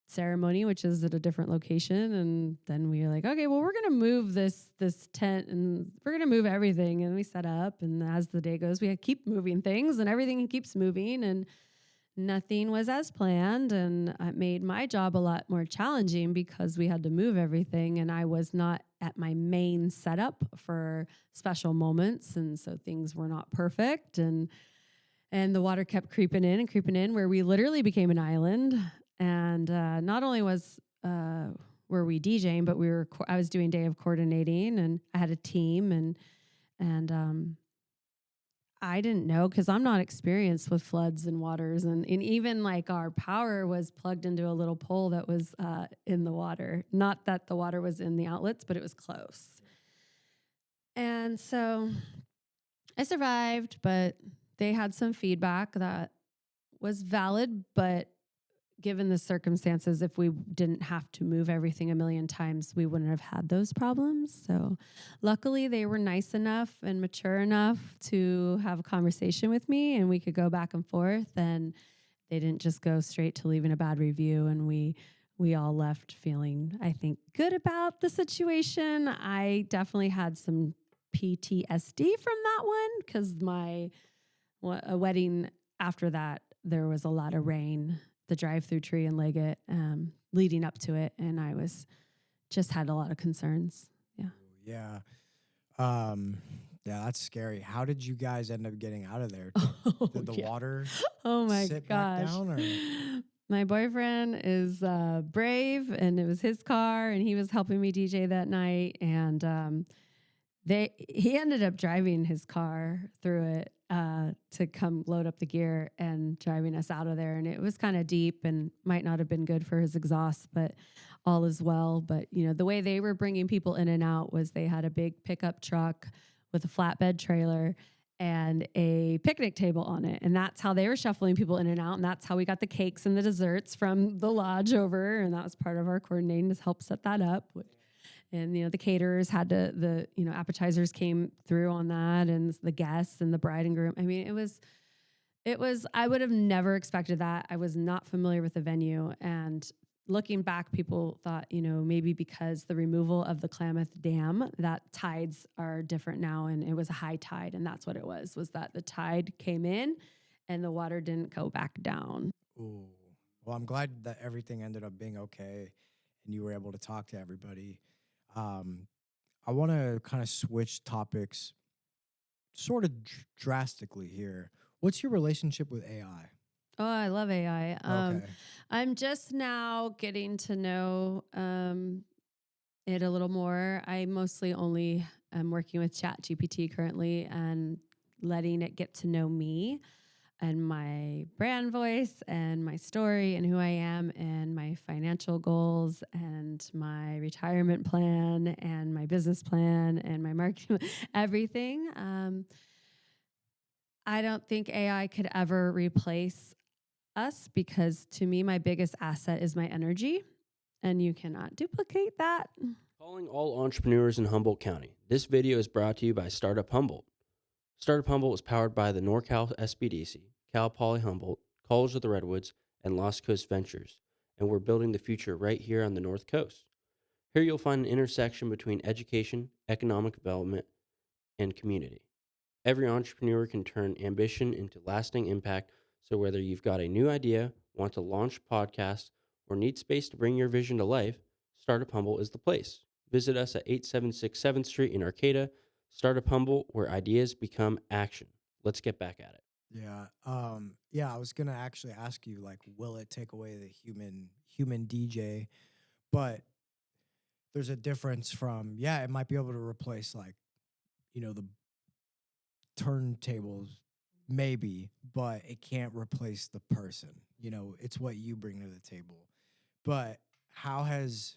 ceremony, which is at a different location, and then we were like, okay, well, we're gonna move this tent, and we're gonna move everything, and we set up, and as the day goes, we keep moving things, and everything keeps moving, and nothing was as planned, and it made my job a lot more challenging because we had to move everything, and I was not at my main setup for special moments, and so things were not perfect, and the water kept creeping in where we literally became an island. And not only were we DJing, but I was doing day of coordinating, and I had a team, and I didn't know because I'm not experienced with floods and waters, and even like our power was plugged into a little pole that was in the water. Not that the water was in the outlets, but it was close. And so I survived, but they had some feedback that was valid, but given the circumstances, if we didn't have to move everything a million times, we wouldn't have had those problems. So luckily they were nice enough and mature enough to have a conversation with me, and we could go back and forth, and they didn't just go straight to leaving a bad review. And we all left feeling, I think, good about the situation. I definitely had some PTSD from that one because a wedding after that, there was a lot of rain, the drive-through tree in Leggett, leading up to it, and I just had a lot of concerns. Yeah. Yeah, that's scary. How did you guys end up getting out of there? Did the water oh my sit gosh. back down, or? My boyfriend is brave, and it was his car, and he was helping me DJ that night. And he ended up driving his car through it to come load up the gear and driving us out of there. And it was kind of deep and might not have been good for his exhaust, but all is well. But the way they were bringing people in and out was they had a big pickup truck with a flatbed trailer and a picnic table on it. And that's how they were shuffling people in and out. And that's how we got the cakes and the desserts from the lodge over. And that was part of our coordinating to help set that up. And the caterers had the appetizers came through on that, and the guests and the bride and groom. I mean, it was I would have never expected that. I was not familiar with the venue, and looking back, people thought, maybe because the removal of the Klamath Dam, that tides are different now, and it was a high tide, and that's what it was that the tide came in and the water didn't go back down. Ooh. Well, I'm glad that everything ended up being okay and you were able to talk to everybody. I want to kind of switch topics sort of drastically here. What's your relationship with AI? Oh, I love AI. Okay. I'm just now getting to know it a little more. I mostly only am working with ChatGPT currently and letting it get to know me and my brand voice and my story and who I am and my financial goals and my retirement plan and my business plan and my marketing, everything. I don't think AI could ever replace us because to me, my biggest asset is my energy, and you cannot duplicate that. Calling all entrepreneurs in Humboldt County. This video is brought to you by Startup Humboldt. Startup Humboldt is powered by the NorCal SBDC, Cal Poly Humboldt, College of the Redwoods, and Lost Coast Ventures, and we're building the future right here on the North Coast. Here you'll find an intersection between education, economic development, and community. Every entrepreneur can turn ambition into lasting impact, so whether you've got a new idea, want to launch a podcast, or need space to bring your vision to life, Startup Humboldt is the place. Visit us at 876 7th Street in Arcata. Startup Humboldt, where ideas become action. Let's get back at it. Yeah. I was gonna actually ask you, like, will it take away the human DJ? But there's a difference from, it might be able to replace, like, the turntables, maybe, but it can't replace the person. It's what you bring to the table. But how has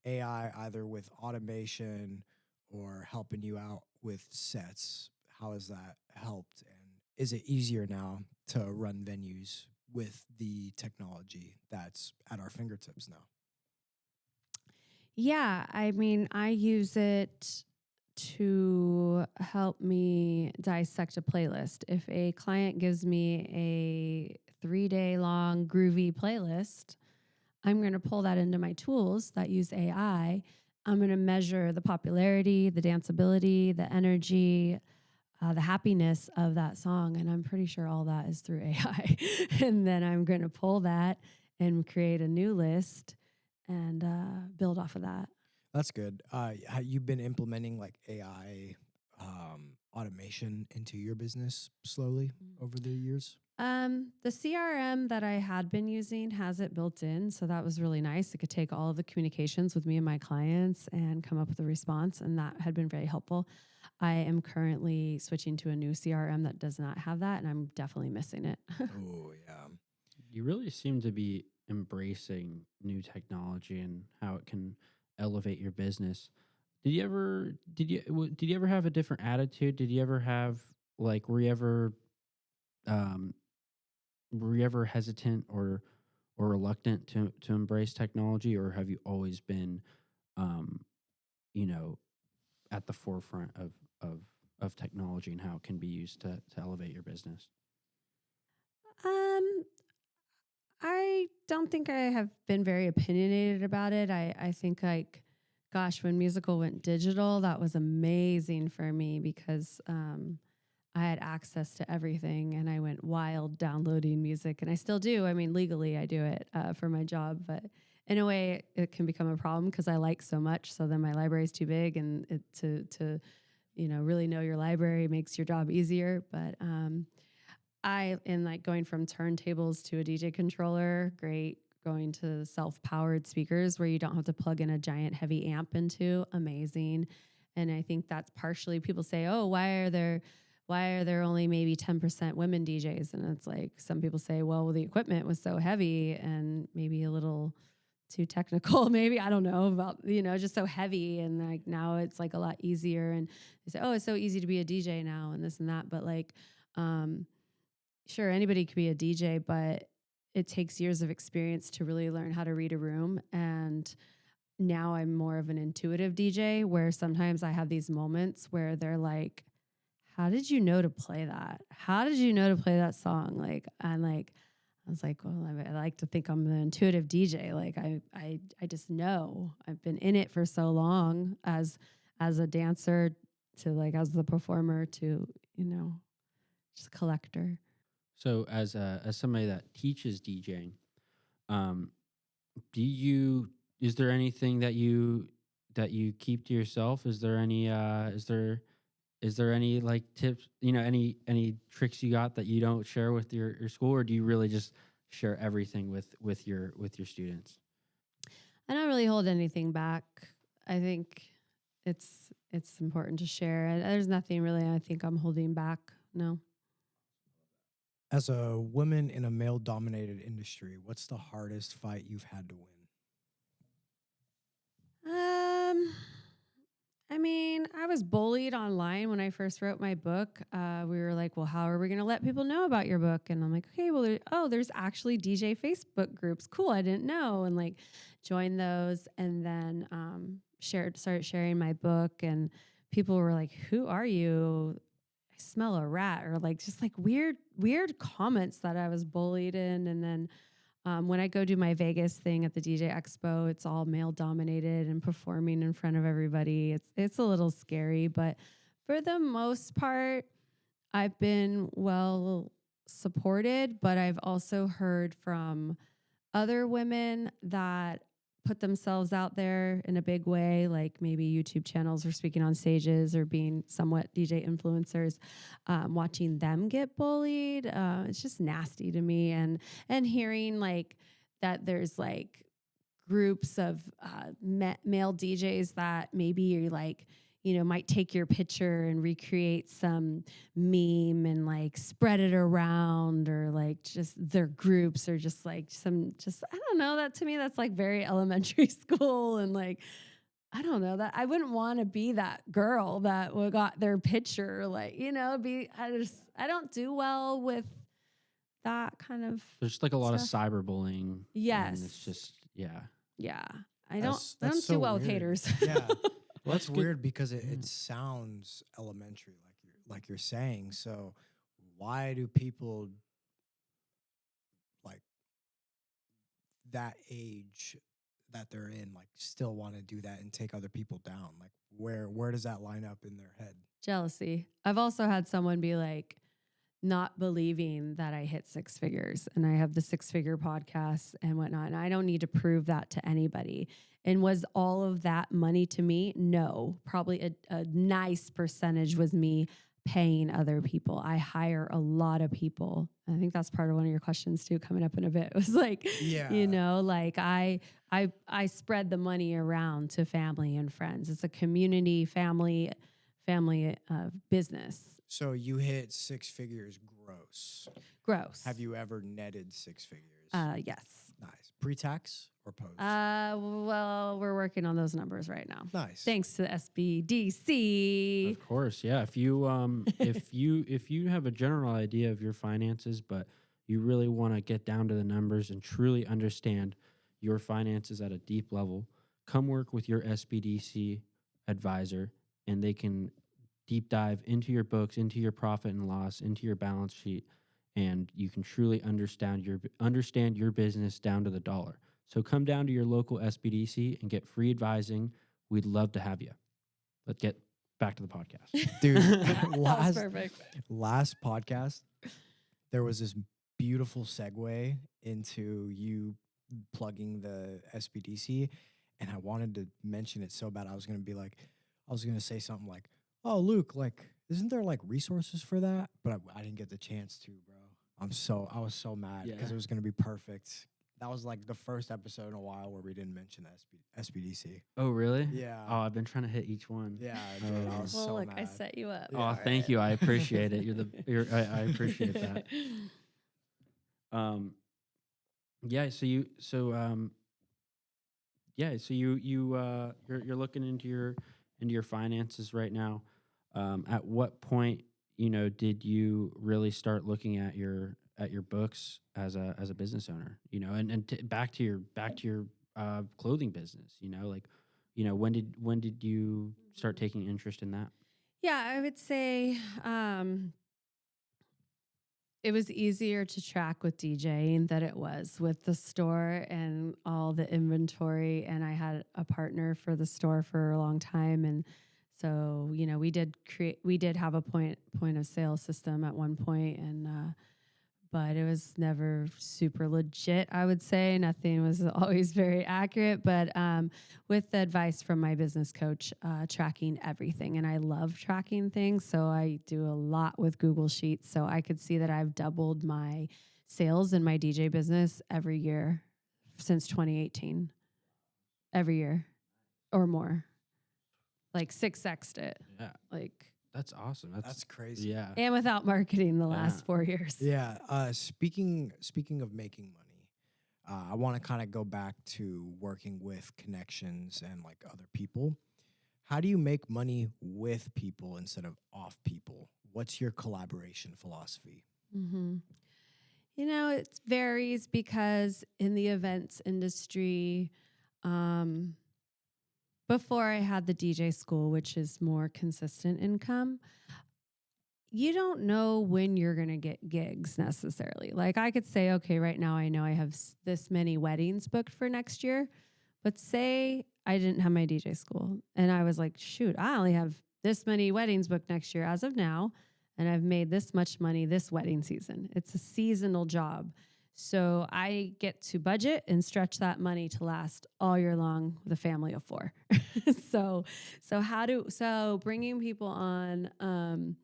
AI, either with automation or helping you out with sets, how has that helped? And is it easier now to run venues with the technology that's at our fingertips now? Yeah, I mean, I use it to help me dissect a playlist. If a client gives me a 3-day long groovy playlist, I'm going to pull that into my tools that use AI. I'm going to measure the popularity, the danceability, the energy, the happiness of that song. And I'm pretty sure all that is through AI. And then I'm going to pull that and create a new list and build off of that. That's good. You've been implementing like AI automation into your business slowly over the years? The CRM that I had been using has it built in. So that was really nice. It could take all of the communications with me and my clients and come up with a response. And that had been very helpful. I am currently switching to a new CRM that does not have that. And I'm definitely missing it. Oh, yeah. You really seem to be embracing new technology and how it can elevate your business. Did you ever have a different attitude? Did you ever have like um were you ever hesitant or reluctant to embrace technology, or have you always been um you know at the forefront of technology and how it can be used to elevate your business? Um, I don't think I have been very opinionated about it. I think like, gosh, when musical went digital, that was amazing for me because I had access to everything and I went wild downloading music, and I still do. I mean, legally I do it for my job, but in a way it can become a problem because I like so much. So then my library is too big, and to really know your library makes your job easier. But in like going from turntables to a DJ controller, great. Going to self-powered speakers where you don't have to plug in a giant heavy amp into, amazing. And I think that's partially people say, oh, why are there only maybe 10% women DJs? And it's like some people say, well, the equipment was so heavy and maybe a little too technical, maybe, I don't know, about, just so heavy. And like now it's like a lot easier. And they say, oh, it's so easy to be a DJ now and this and that. But like, sure, anybody could be a DJ, but it takes years of experience to really learn how to read a room. And now I'm more of an intuitive DJ where sometimes I have these moments where they're like, how did you know to play that? How did you know to play that song? Like, I was like, well, I like to think I'm the intuitive DJ. Like I just know. I've been in it for so long as a dancer to like as the performer to, just a collector. So as somebody that teaches DJing, is there anything that you keep to yourself? Is there any like tips, any tricks you got that you don't share with your school, or do you really just share everything with your students? I don't really hold anything back. I think it's important to share. There's nothing really I think I'm holding back. No. As a woman in a male-dominated industry, what's the hardest fight you've had to win? I mean, I was bullied online when I first wrote my book. We were like, well, how are we going to let people know about your book? And I'm like, okay, well, there's actually DJ Facebook groups. Cool, I didn't know. And like joined those and then started sharing my book. And people were like, who are you? I smell a rat, or like just like weird comments that I was bullied in. And then when I go do my Vegas thing at the DJ Expo, it's all male dominated and performing in front of everybody. It's a little scary, but for the most part, I've been well supported, but I've also heard from other women that put themselves out there in a big way, like maybe YouTube channels or speaking on stages or being somewhat DJ influencers, watching them get bullied. It's just nasty to me. And hearing like that there's like groups of male DJs that maybe you're like, might take your picture and recreate some meme and like spread it around, or like just their groups, or just like I don't know, that to me, that's like very elementary school. And like, I don't know, that I wouldn't want to be that girl that got their picture, like, I don't do well with that kind of There's like a lot stuff. of cyberbullying. Yes. And it's just, yeah. Yeah. I don't so do well with weird. haters. Yeah. Well, That's that's good. weird because it sounds elementary, like you're saying. So why do people like that age that they're in like still want to do that and take other people down? Like where does that line up in their head? Jealousy. I've also had someone be like, not believing that I hit six figures, and I have the 6-figure podcast and whatnot. And I don't need to prove that to anybody. And was all of that money to me? No, probably a nice percentage was me paying other people. I hire a lot of people. I think that's part of one of your questions too, coming up in a bit. It was like, like I spread the money around to family and friends. It's a community, family business. So you hit 6 figures gross. Have you ever netted 6 figures? Yes. Nice. Pre-tax or post? Well, we're working on those numbers right now. Nice. Thanks to SBDC. Of course, yeah. If you if you have a general idea of your finances, but you really want to get down to the numbers and truly understand your finances at a deep level, come work with your SBDC advisor, and they can deep dive into your books, into your profit and loss, into your balance sheet, and you can truly understand your business down to the dollar. So come down to your local SBDC and get free advising. We'd love to have you. Let's get back to the podcast. Dude, That's perfect. last podcast, there was this beautiful segue into you plugging the SBDC, and I wanted to mention it so bad. I was going to say something like, oh, Luke, like, isn't there like resources for that? But I didn't get the chance to, bro. I was so mad because Yeah. it was gonna be perfect. That was like the first episode in a while where we didn't mention SBDC. Oh, really? Yeah. Oh, I've been trying to hit each one. Yeah, dude, I Oh. was Well, so look, mad. I set you up. Yeah. Oh, for thank it. you. I appreciate it. I appreciate that. Um, yeah. You're looking into your finances right now. At what point, did you really start looking at your books as a business owner? Back to your clothing business. When did you start taking interest in that? Yeah, I would say it was easier to track with DJing than it was with the store and all the inventory. And I had a partner for the store for a long time. And so, we did have a point of sale system at one point, and but it was never super legit, I would say. Nothing was always very accurate, but with the advice from my business coach, tracking everything. And I love tracking things, so I do a lot with Google Sheets. So I could see that I've doubled my sales in my DJ business every year since 2018. Every year or more. Like 6x'd it. Yeah, Like, that's awesome. That's crazy. Yeah. and without marketing the Yeah. last 4 years. Yeah. Speaking of making money, I want to kind of go back to working with connections and like other people. How do you make money with people instead of off people? What's your collaboration philosophy? Mm-hmm. It varies because in the events industry, before I had the DJ school, which is more consistent income, you don't know when you're going to get gigs necessarily. Like I could say, okay, right now I know I have this many weddings booked for next year, but say I didn't have my DJ school and I was like, shoot, I only have this many weddings booked next year as of now, and I've made this much money this wedding season. It's a seasonal job. So I get to budget and stretch that money to last all year long with a family of 4. so bringing people on,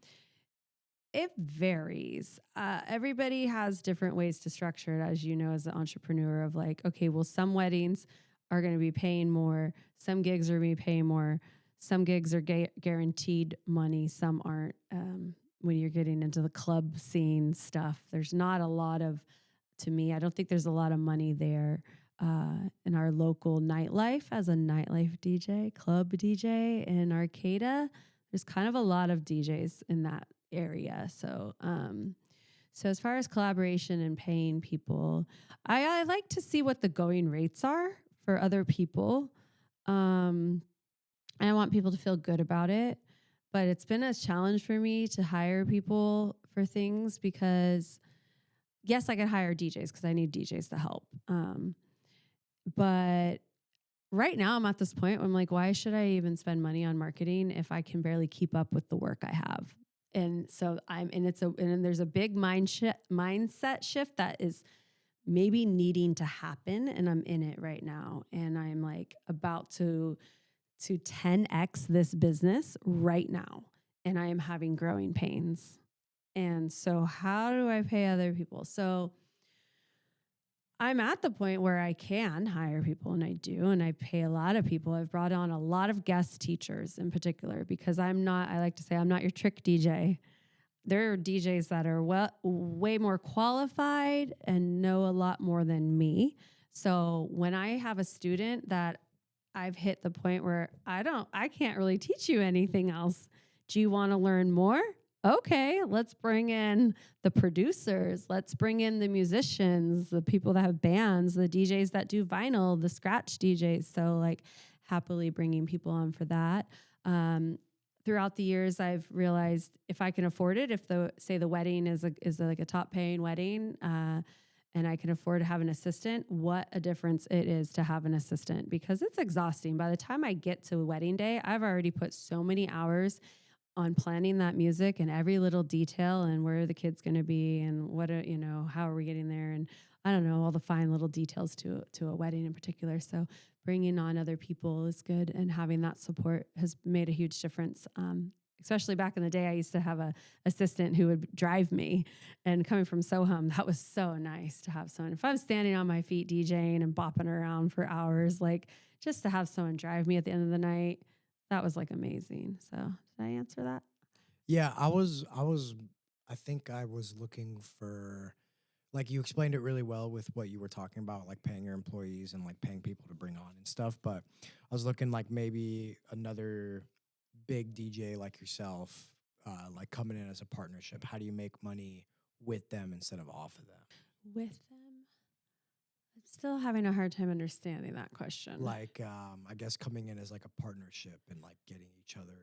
it varies. Everybody has different ways to structure it, as you know, as an entrepreneur, of like, okay, well, some weddings are going to be paying more. Some gigs are going to be paying more. Some gigs are guaranteed money. Some aren't. When you're getting into the club scene stuff, there's not a lot of, to me, I don't think there's a lot of money there in our local nightlife as a nightlife DJ, club DJ in Arcata. There's kind of a lot of DJs in that area. So as far as collaboration and paying people, I like to see what the going rates are for other people. And I want people to feel good about it. But it's been a challenge for me to hire people for things because, yes, I could hire DJs because I need DJs to help. But right now I'm at this point where I'm like, why should I even spend money on marketing if I can barely keep up with the work I have? And so there's a big mindset shift that is maybe needing to happen. And I'm in it right now. And I'm like about to 10x this business right now. And I am having growing pains. And so how do I pay other people? So I'm at the point where I can hire people, and I do, and I pay a lot of people. I've brought on a lot of guest teachers in particular because I like to say, I'm not your trick DJ. There are DJs that are way more qualified and know a lot more than me. So when I have a student that I've hit the point where I can't really teach you anything else. Do you want to learn more? Okay, let's bring in the producers. Let's bring in the musicians, the people that have bands, the DJs that do vinyl, the scratch DJs. So like happily bringing people on for that. Throughout the years, I've realized if I can afford it, if the wedding is like a top paying wedding, and I can afford to have an assistant, what a difference it is to have an assistant, because it's exhausting. By the time I get to wedding day, I've already put so many hours on planning that music and every little detail and where are the kids going to be and how are we getting there, and I don't know, all the fine little details to a wedding in particular. So bringing on other people is good, and having that support has made a huge difference, especially back in the day, I used to have a assistant who would drive me, and coming from Soham, that was so nice to have someone. If I'm standing on my feet DJing and bopping around for hours, like just to have someone drive me at the end of the night, that was like amazing. So did I answer that? Yeah, I think I was looking for, like, you explained it really well with what you were talking about, like paying your employees and like paying people to bring on and stuff. But I was looking like maybe another big DJ like yourself, like coming in as a partnership. How do you make money with them instead of off of them? With them? I'm still having a hard time understanding that question. Like, I guess coming in as like a partnership and like getting each other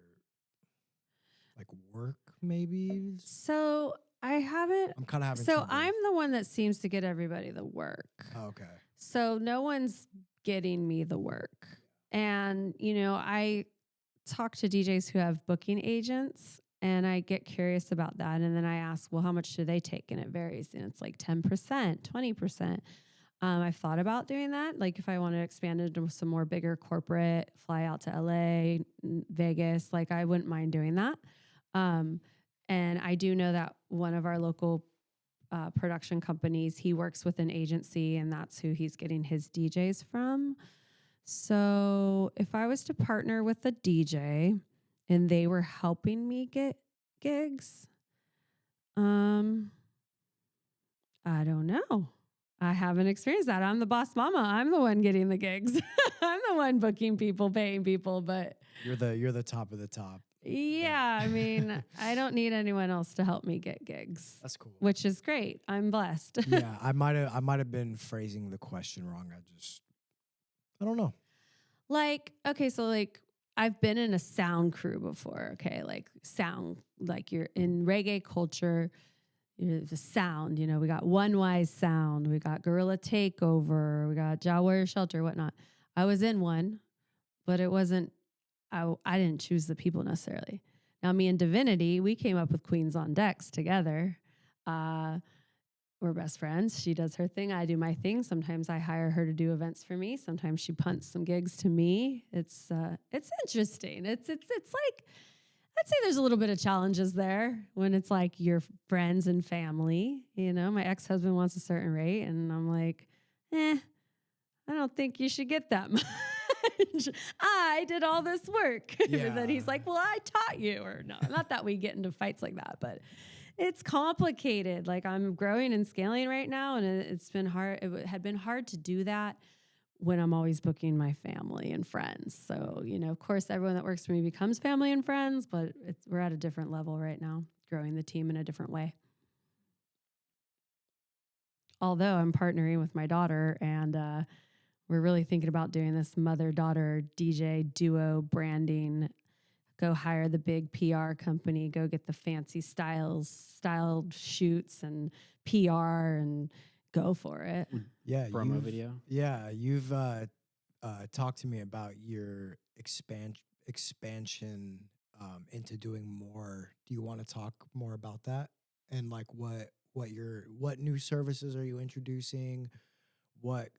like work maybe. So I haven't. I'm kind of having So trouble. I'm the one that seems to get everybody the work. Oh, okay. So no one's getting me the work. And, you know, I talk to DJs who have booking agents and I get curious about that. And then I ask, well, how much do they take? And it varies. And it's like 10%, 20%. I've thought about doing that. Like if I want to expand into some more bigger corporate, fly out to LA, Vegas, like I wouldn't mind doing that. And I do know that one of our local production companies, he works with an agency and that's who he's getting his DJs from. So if I was to partner with a DJ and they were helping me get gigs, I don't know. I haven't experienced that. I'm the boss mama. I'm the one getting the gigs. I'm the one booking people, paying people, but You're the top of the top. yeah, I mean, I don't need anyone else to help me get gigs. That's cool. Which is great. I'm blessed. Yeah, I might have been phrasing the question wrong. I don't know. Like, okay, so like I've been in a sound crew before, okay? Like sound, like you're in reggae culture, you're the sound, you know, we got One Wise Sound, we got Gorilla Takeover, we got Jah Warrior Shelter, whatnot. I was in one, but it wasn't, I didn't choose the people necessarily. Now, me and Divinity, we came up with Queens on Decks together. We're best friends. She does her thing. I do my thing. Sometimes I hire her to do events for me. Sometimes she punts some gigs to me. It's interesting. It's like, I'd say there's a little bit of challenges there when it's like your friends and family. You know, my ex-husband wants a certain rate, and I'm like, I don't think you should get that much. I did all this work. Yeah. And then he's like, well, I taught you. Or no, not that we get into fights like that, but it's complicated. Like I'm growing and scaling right now, and it's been hard. It had been hard to do that when I'm always booking my family and friends. So, you know, of course, everyone that works for me becomes family and friends, but we're at a different level right now, growing the team in a different way. Although I'm partnering with my daughter, and we're really thinking about doing this mother-daughter DJ duo branding. Go hire the big PR company, go get the fancy styled shoots and PR and go for it. Yeah, Promo video. Yeah, you've talked to me about your expansion into doing more. Do you want to talk more about that? And like what new services are you introducing? What,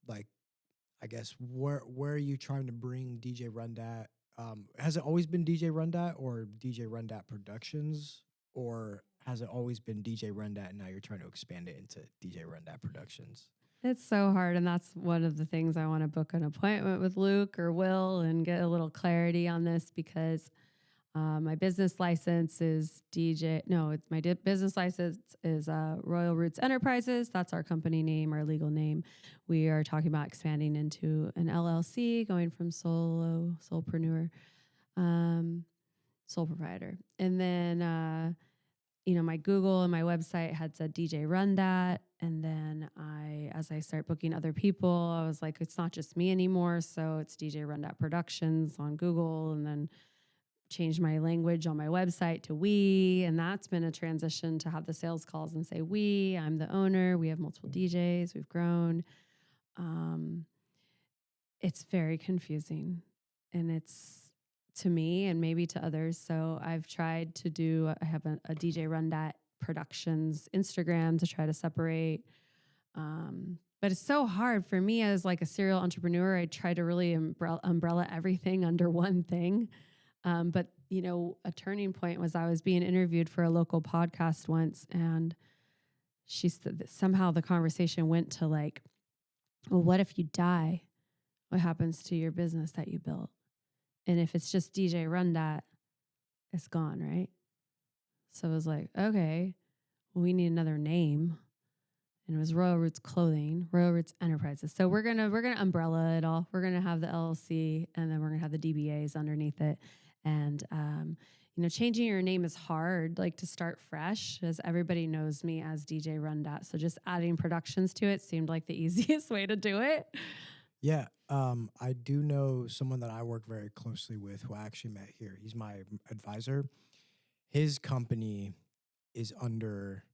like, I guess where are you trying to bring DJ RunDat? Has it always been DJ RunDat or DJ RunDat Productions, or has it always been DJ RunDat and now you're trying to expand it into DJ RunDat Productions? It's so hard, and that's one of the things I want to book an appointment with Luke or Will and get a little clarity on this, because my business license is business license is Royal Roots Enterprises. That's our company name, our legal name. We are talking about expanding into an LLC, going from solopreneur, sole proprietor. And then, my Google and my website had said DJ RunDat. And then as I start booking other people, I was like, it's not just me anymore. So it's DJ RunDat Productions on Google, and then changed my language on my website to we. And that's been a transition to have the sales calls and say we. I'm the owner. We have multiple DJs. We've grown. It's very confusing, and it's to me and maybe to others. So I've tried to I have a DJ RunDat Productions Instagram to try to separate. But it's so hard for me as like a serial entrepreneur. I try to really umbrella everything under one thing. But, you know, a turning point was I was being interviewed for a local podcast once, and she said that somehow the conversation went to like, well, what if you die? What happens to your business that you built? And if it's just DJ RunDat, it's gone, right? So it was like, okay, well, we need another name. And it was Royal Roots Clothing, Royal Roots Enterprises. So we're gonna umbrella it all. We're gonna have the LLC, and then we're gonna have the DBAs underneath it. And you know, changing your name is hard, like to start fresh, as everybody knows me as DJ RunDat. So just adding productions to it seemed like the easiest way to do it. Yeah. I do know someone that I work very closely with who I actually met here. He's my advisor. His company is under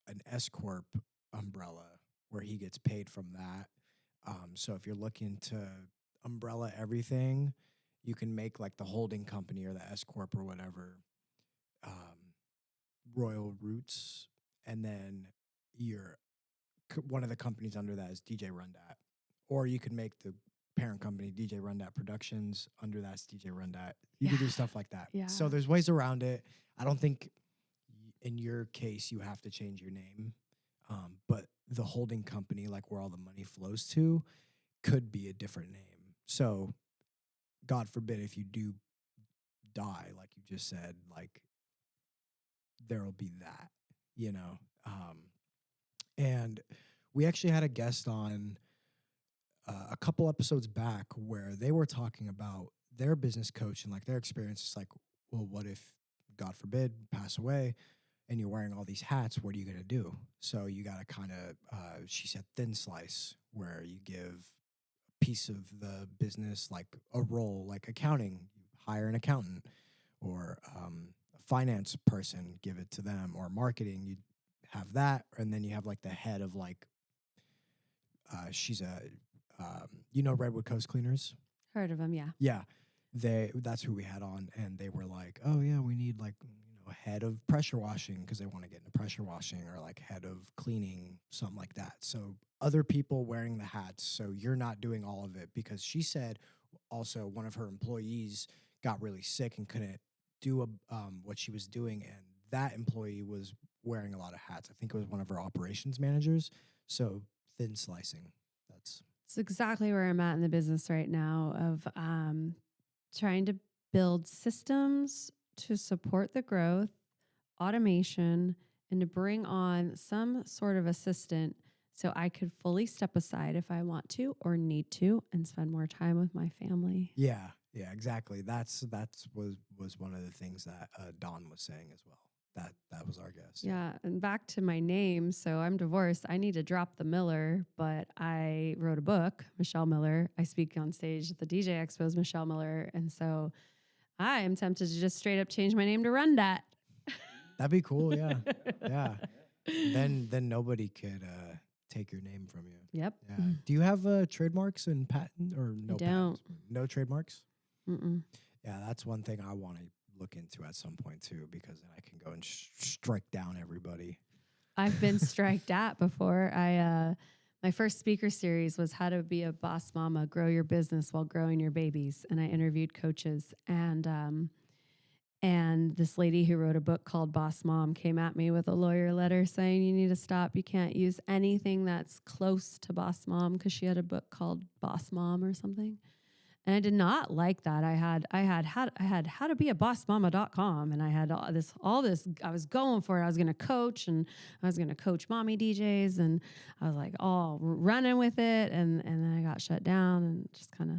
an S Corp umbrella where he gets paid from that. So if you're looking to umbrella everything, you can make like the holding company or the S Corp or whatever, Royal Roots, and then one of the companies under that is DJ RunDat. Or you could make the parent company DJ RunDat Productions, under that's DJ RunDat. You could do stuff like that. Yeah. So there's ways around it. I don't think in your case you have to change your name, but the holding company, like where all the money flows to, could be a different name. So God forbid if you do die, like you just said, like there'll be that, you know. And we actually had a guest on a couple episodes back where they were talking about their business coach and like their experience. It's like, well, what if, God forbid, pass away and you're wearing all these hats? What are you going to do? So you got to kind of, she said, thin slice, where you give a piece of the business, like a role, like accounting, you hire an accountant, or a finance person, give it to them, or marketing, you have that. And then you have like the head of like, she's a, you know, Redwood Coast Cleaners. Heard of them, yeah. Yeah, that's who we had on, and they were like, "Oh yeah, we need like, you know, a head of pressure washing," because they want to get into pressure washing, or like head of cleaning, something like that. So other people wearing the hats, so you're not doing all of it. Because she said also one of her employees got really sick and couldn't do what she was doing, and that employee was wearing a lot of hats. I think it was one of her operations managers. So thin slicing. It's exactly where I'm at in the business right now of trying to build systems to support the growth, automation, and to bring on some sort of assistant so I could fully step aside if I want to or need to and spend more time with my family. Yeah, exactly. That's was one of the things that Dawn was saying as well. That was our guess. Yeah, and back to my name. So I'm divorced. I need to drop the Miller, but I wrote a book, Michelle Miller. I speak on stage at the DJ Expos, Michelle Miller. And so I am tempted to just straight up change my name to RunDat. That'd be cool, yeah. Yeah. Then nobody could take your name from you. Yep. Yeah. Do you have trademarks and patent or no? I don't. Patents? No trademarks? Mm-mm. Yeah, that's one thing I want to look into at some point too, because then I can go and strike down everybody. I've been striked at before. My first speaker series was how to be a boss mama, grow your business while growing your babies. And I interviewed coaches, and this lady who wrote a book called Boss Mom came at me with a lawyer letter saying, you need to stop. You can't use anything that's close to Boss Mom, because she had a book called Boss Mom or something. And I did not like that. I had how to be a bossmama.com, and I had all this, I was going for it. I was going to coach, and I was going to coach mommy DJs, and I was like all running with it. And then I got shut down and just kind of,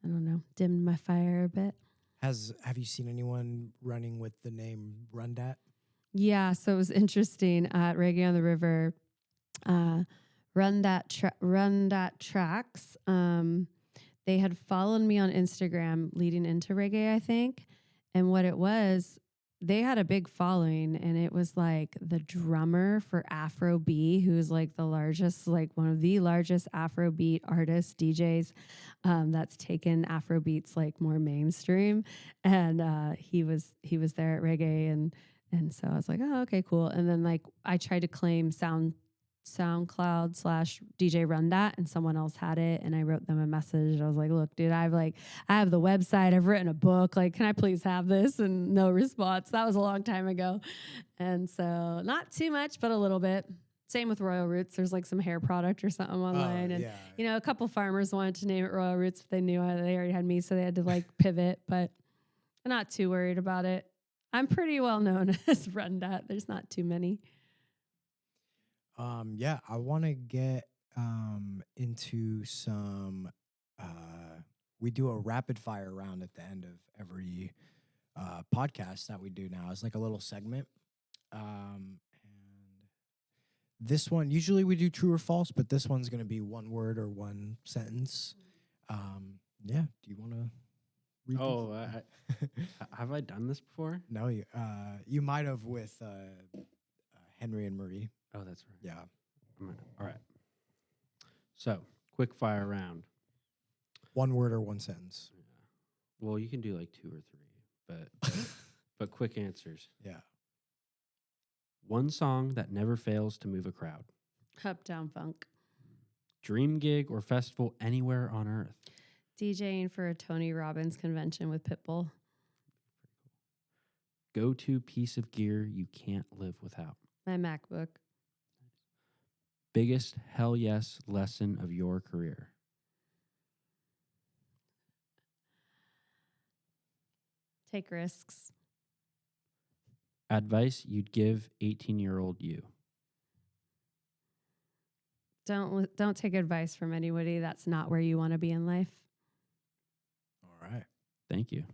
I don't know, dimmed my fire a bit. Have you seen anyone running with the name RunDat? Yeah. So it was interesting at Reggae on the River, RunDat Tracks. They had followed me on Instagram leading into reggae, I think. And what it was, they had a big following, and it was like the drummer for Afrobeat, who's like the largest, like one of the largest Afrobeat artists, DJs, that's taken Afrobeats like more mainstream. And he was there at reggae, and so I was like, oh, okay, cool. And then like I tried to claim sound SoundCloud / DJ RunDat, and someone else had it, and I wrote them a message. I was like, "Look, dude, I have the website. I've written a book. Like, can I please have this?" And no response. That was a long time ago, and so not too much, but a little bit. Same with Royal Roots. There's like some hair product or something online, and a couple farmers wanted to name it Royal Roots, but they knew they already had me, so they had to like pivot. But I'm not too worried about it. I'm pretty well known as RunDat. There's not too many. Yeah, I want to get into some. We do a rapid fire round at the end of every podcast that we do now. It's like a little segment. And this one, usually we do true or false, but this one's going to be one word or one sentence. Yeah, do you want to read? Oh, have I done this before? No, you might have with Henry and Marie. Oh, that's right. Yeah. All right. So, quick fire round. One word or one sentence. Yeah. Well, you can do like 2 or 3, but quick answers. Yeah. One song that never fails to move a crowd. Uptown Funk. Dream gig or festival anywhere on earth. DJing for a Tony Robbins convention with Pitbull. Go-to piece of gear you can't live without. My MacBook. Biggest hell yes lesson of your career. Take risks. Advice you'd give 18-year-old you. Don't take advice from anybody. That's not where you want to be in life. All right. Thank you.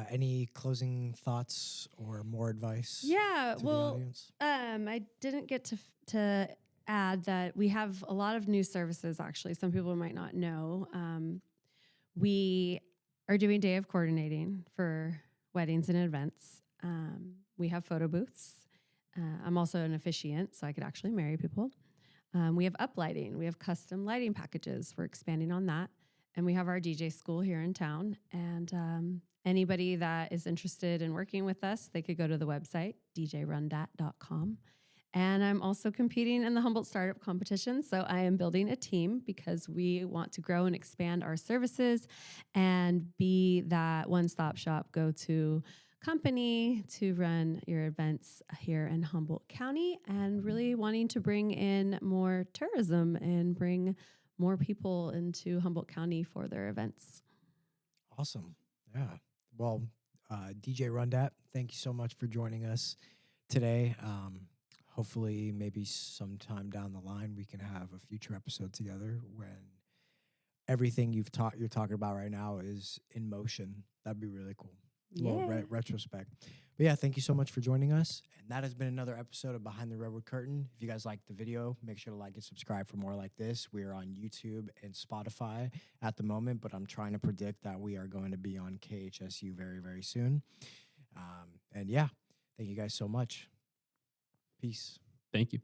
Any closing thoughts or more advice? Yeah, to well, the audience? I didn't get to add that we have a lot of new services. Actually, some people might not know. We are doing day of coordinating for weddings and events. We have photo booths. I'm also an officiant, so I could actually marry people. We have uplighting. We have custom lighting packages. We're expanding on that. And we have our DJ school here in town. And anybody that is interested in working with us, they could go to the website, djrundat.com. And I'm also competing in the Humboldt Startup Competition. So I am building a team because we want to grow and expand our services and be that one-stop shop go-to company to run your events here in Humboldt County, and really wanting to bring in more tourism and bring more people into Humboldt County for their events. Awesome. Yeah. Well, DJ RunDat, thank you so much for joining us today. Hopefully, maybe sometime down the line, we can have a future episode together when everything you're talking about right now is in motion. That'd be really cool. Yeah. Little retrospect. But yeah, thank you so much for joining us. And that has been another episode of Behind the Redwood Curtain. If you guys liked the video, make sure to like and subscribe for more like this. We are on YouTube and Spotify at the moment, but I'm trying to predict that we are going to be on KHSU very, very soon. And yeah, thank you guys so much. Peace. Thank you.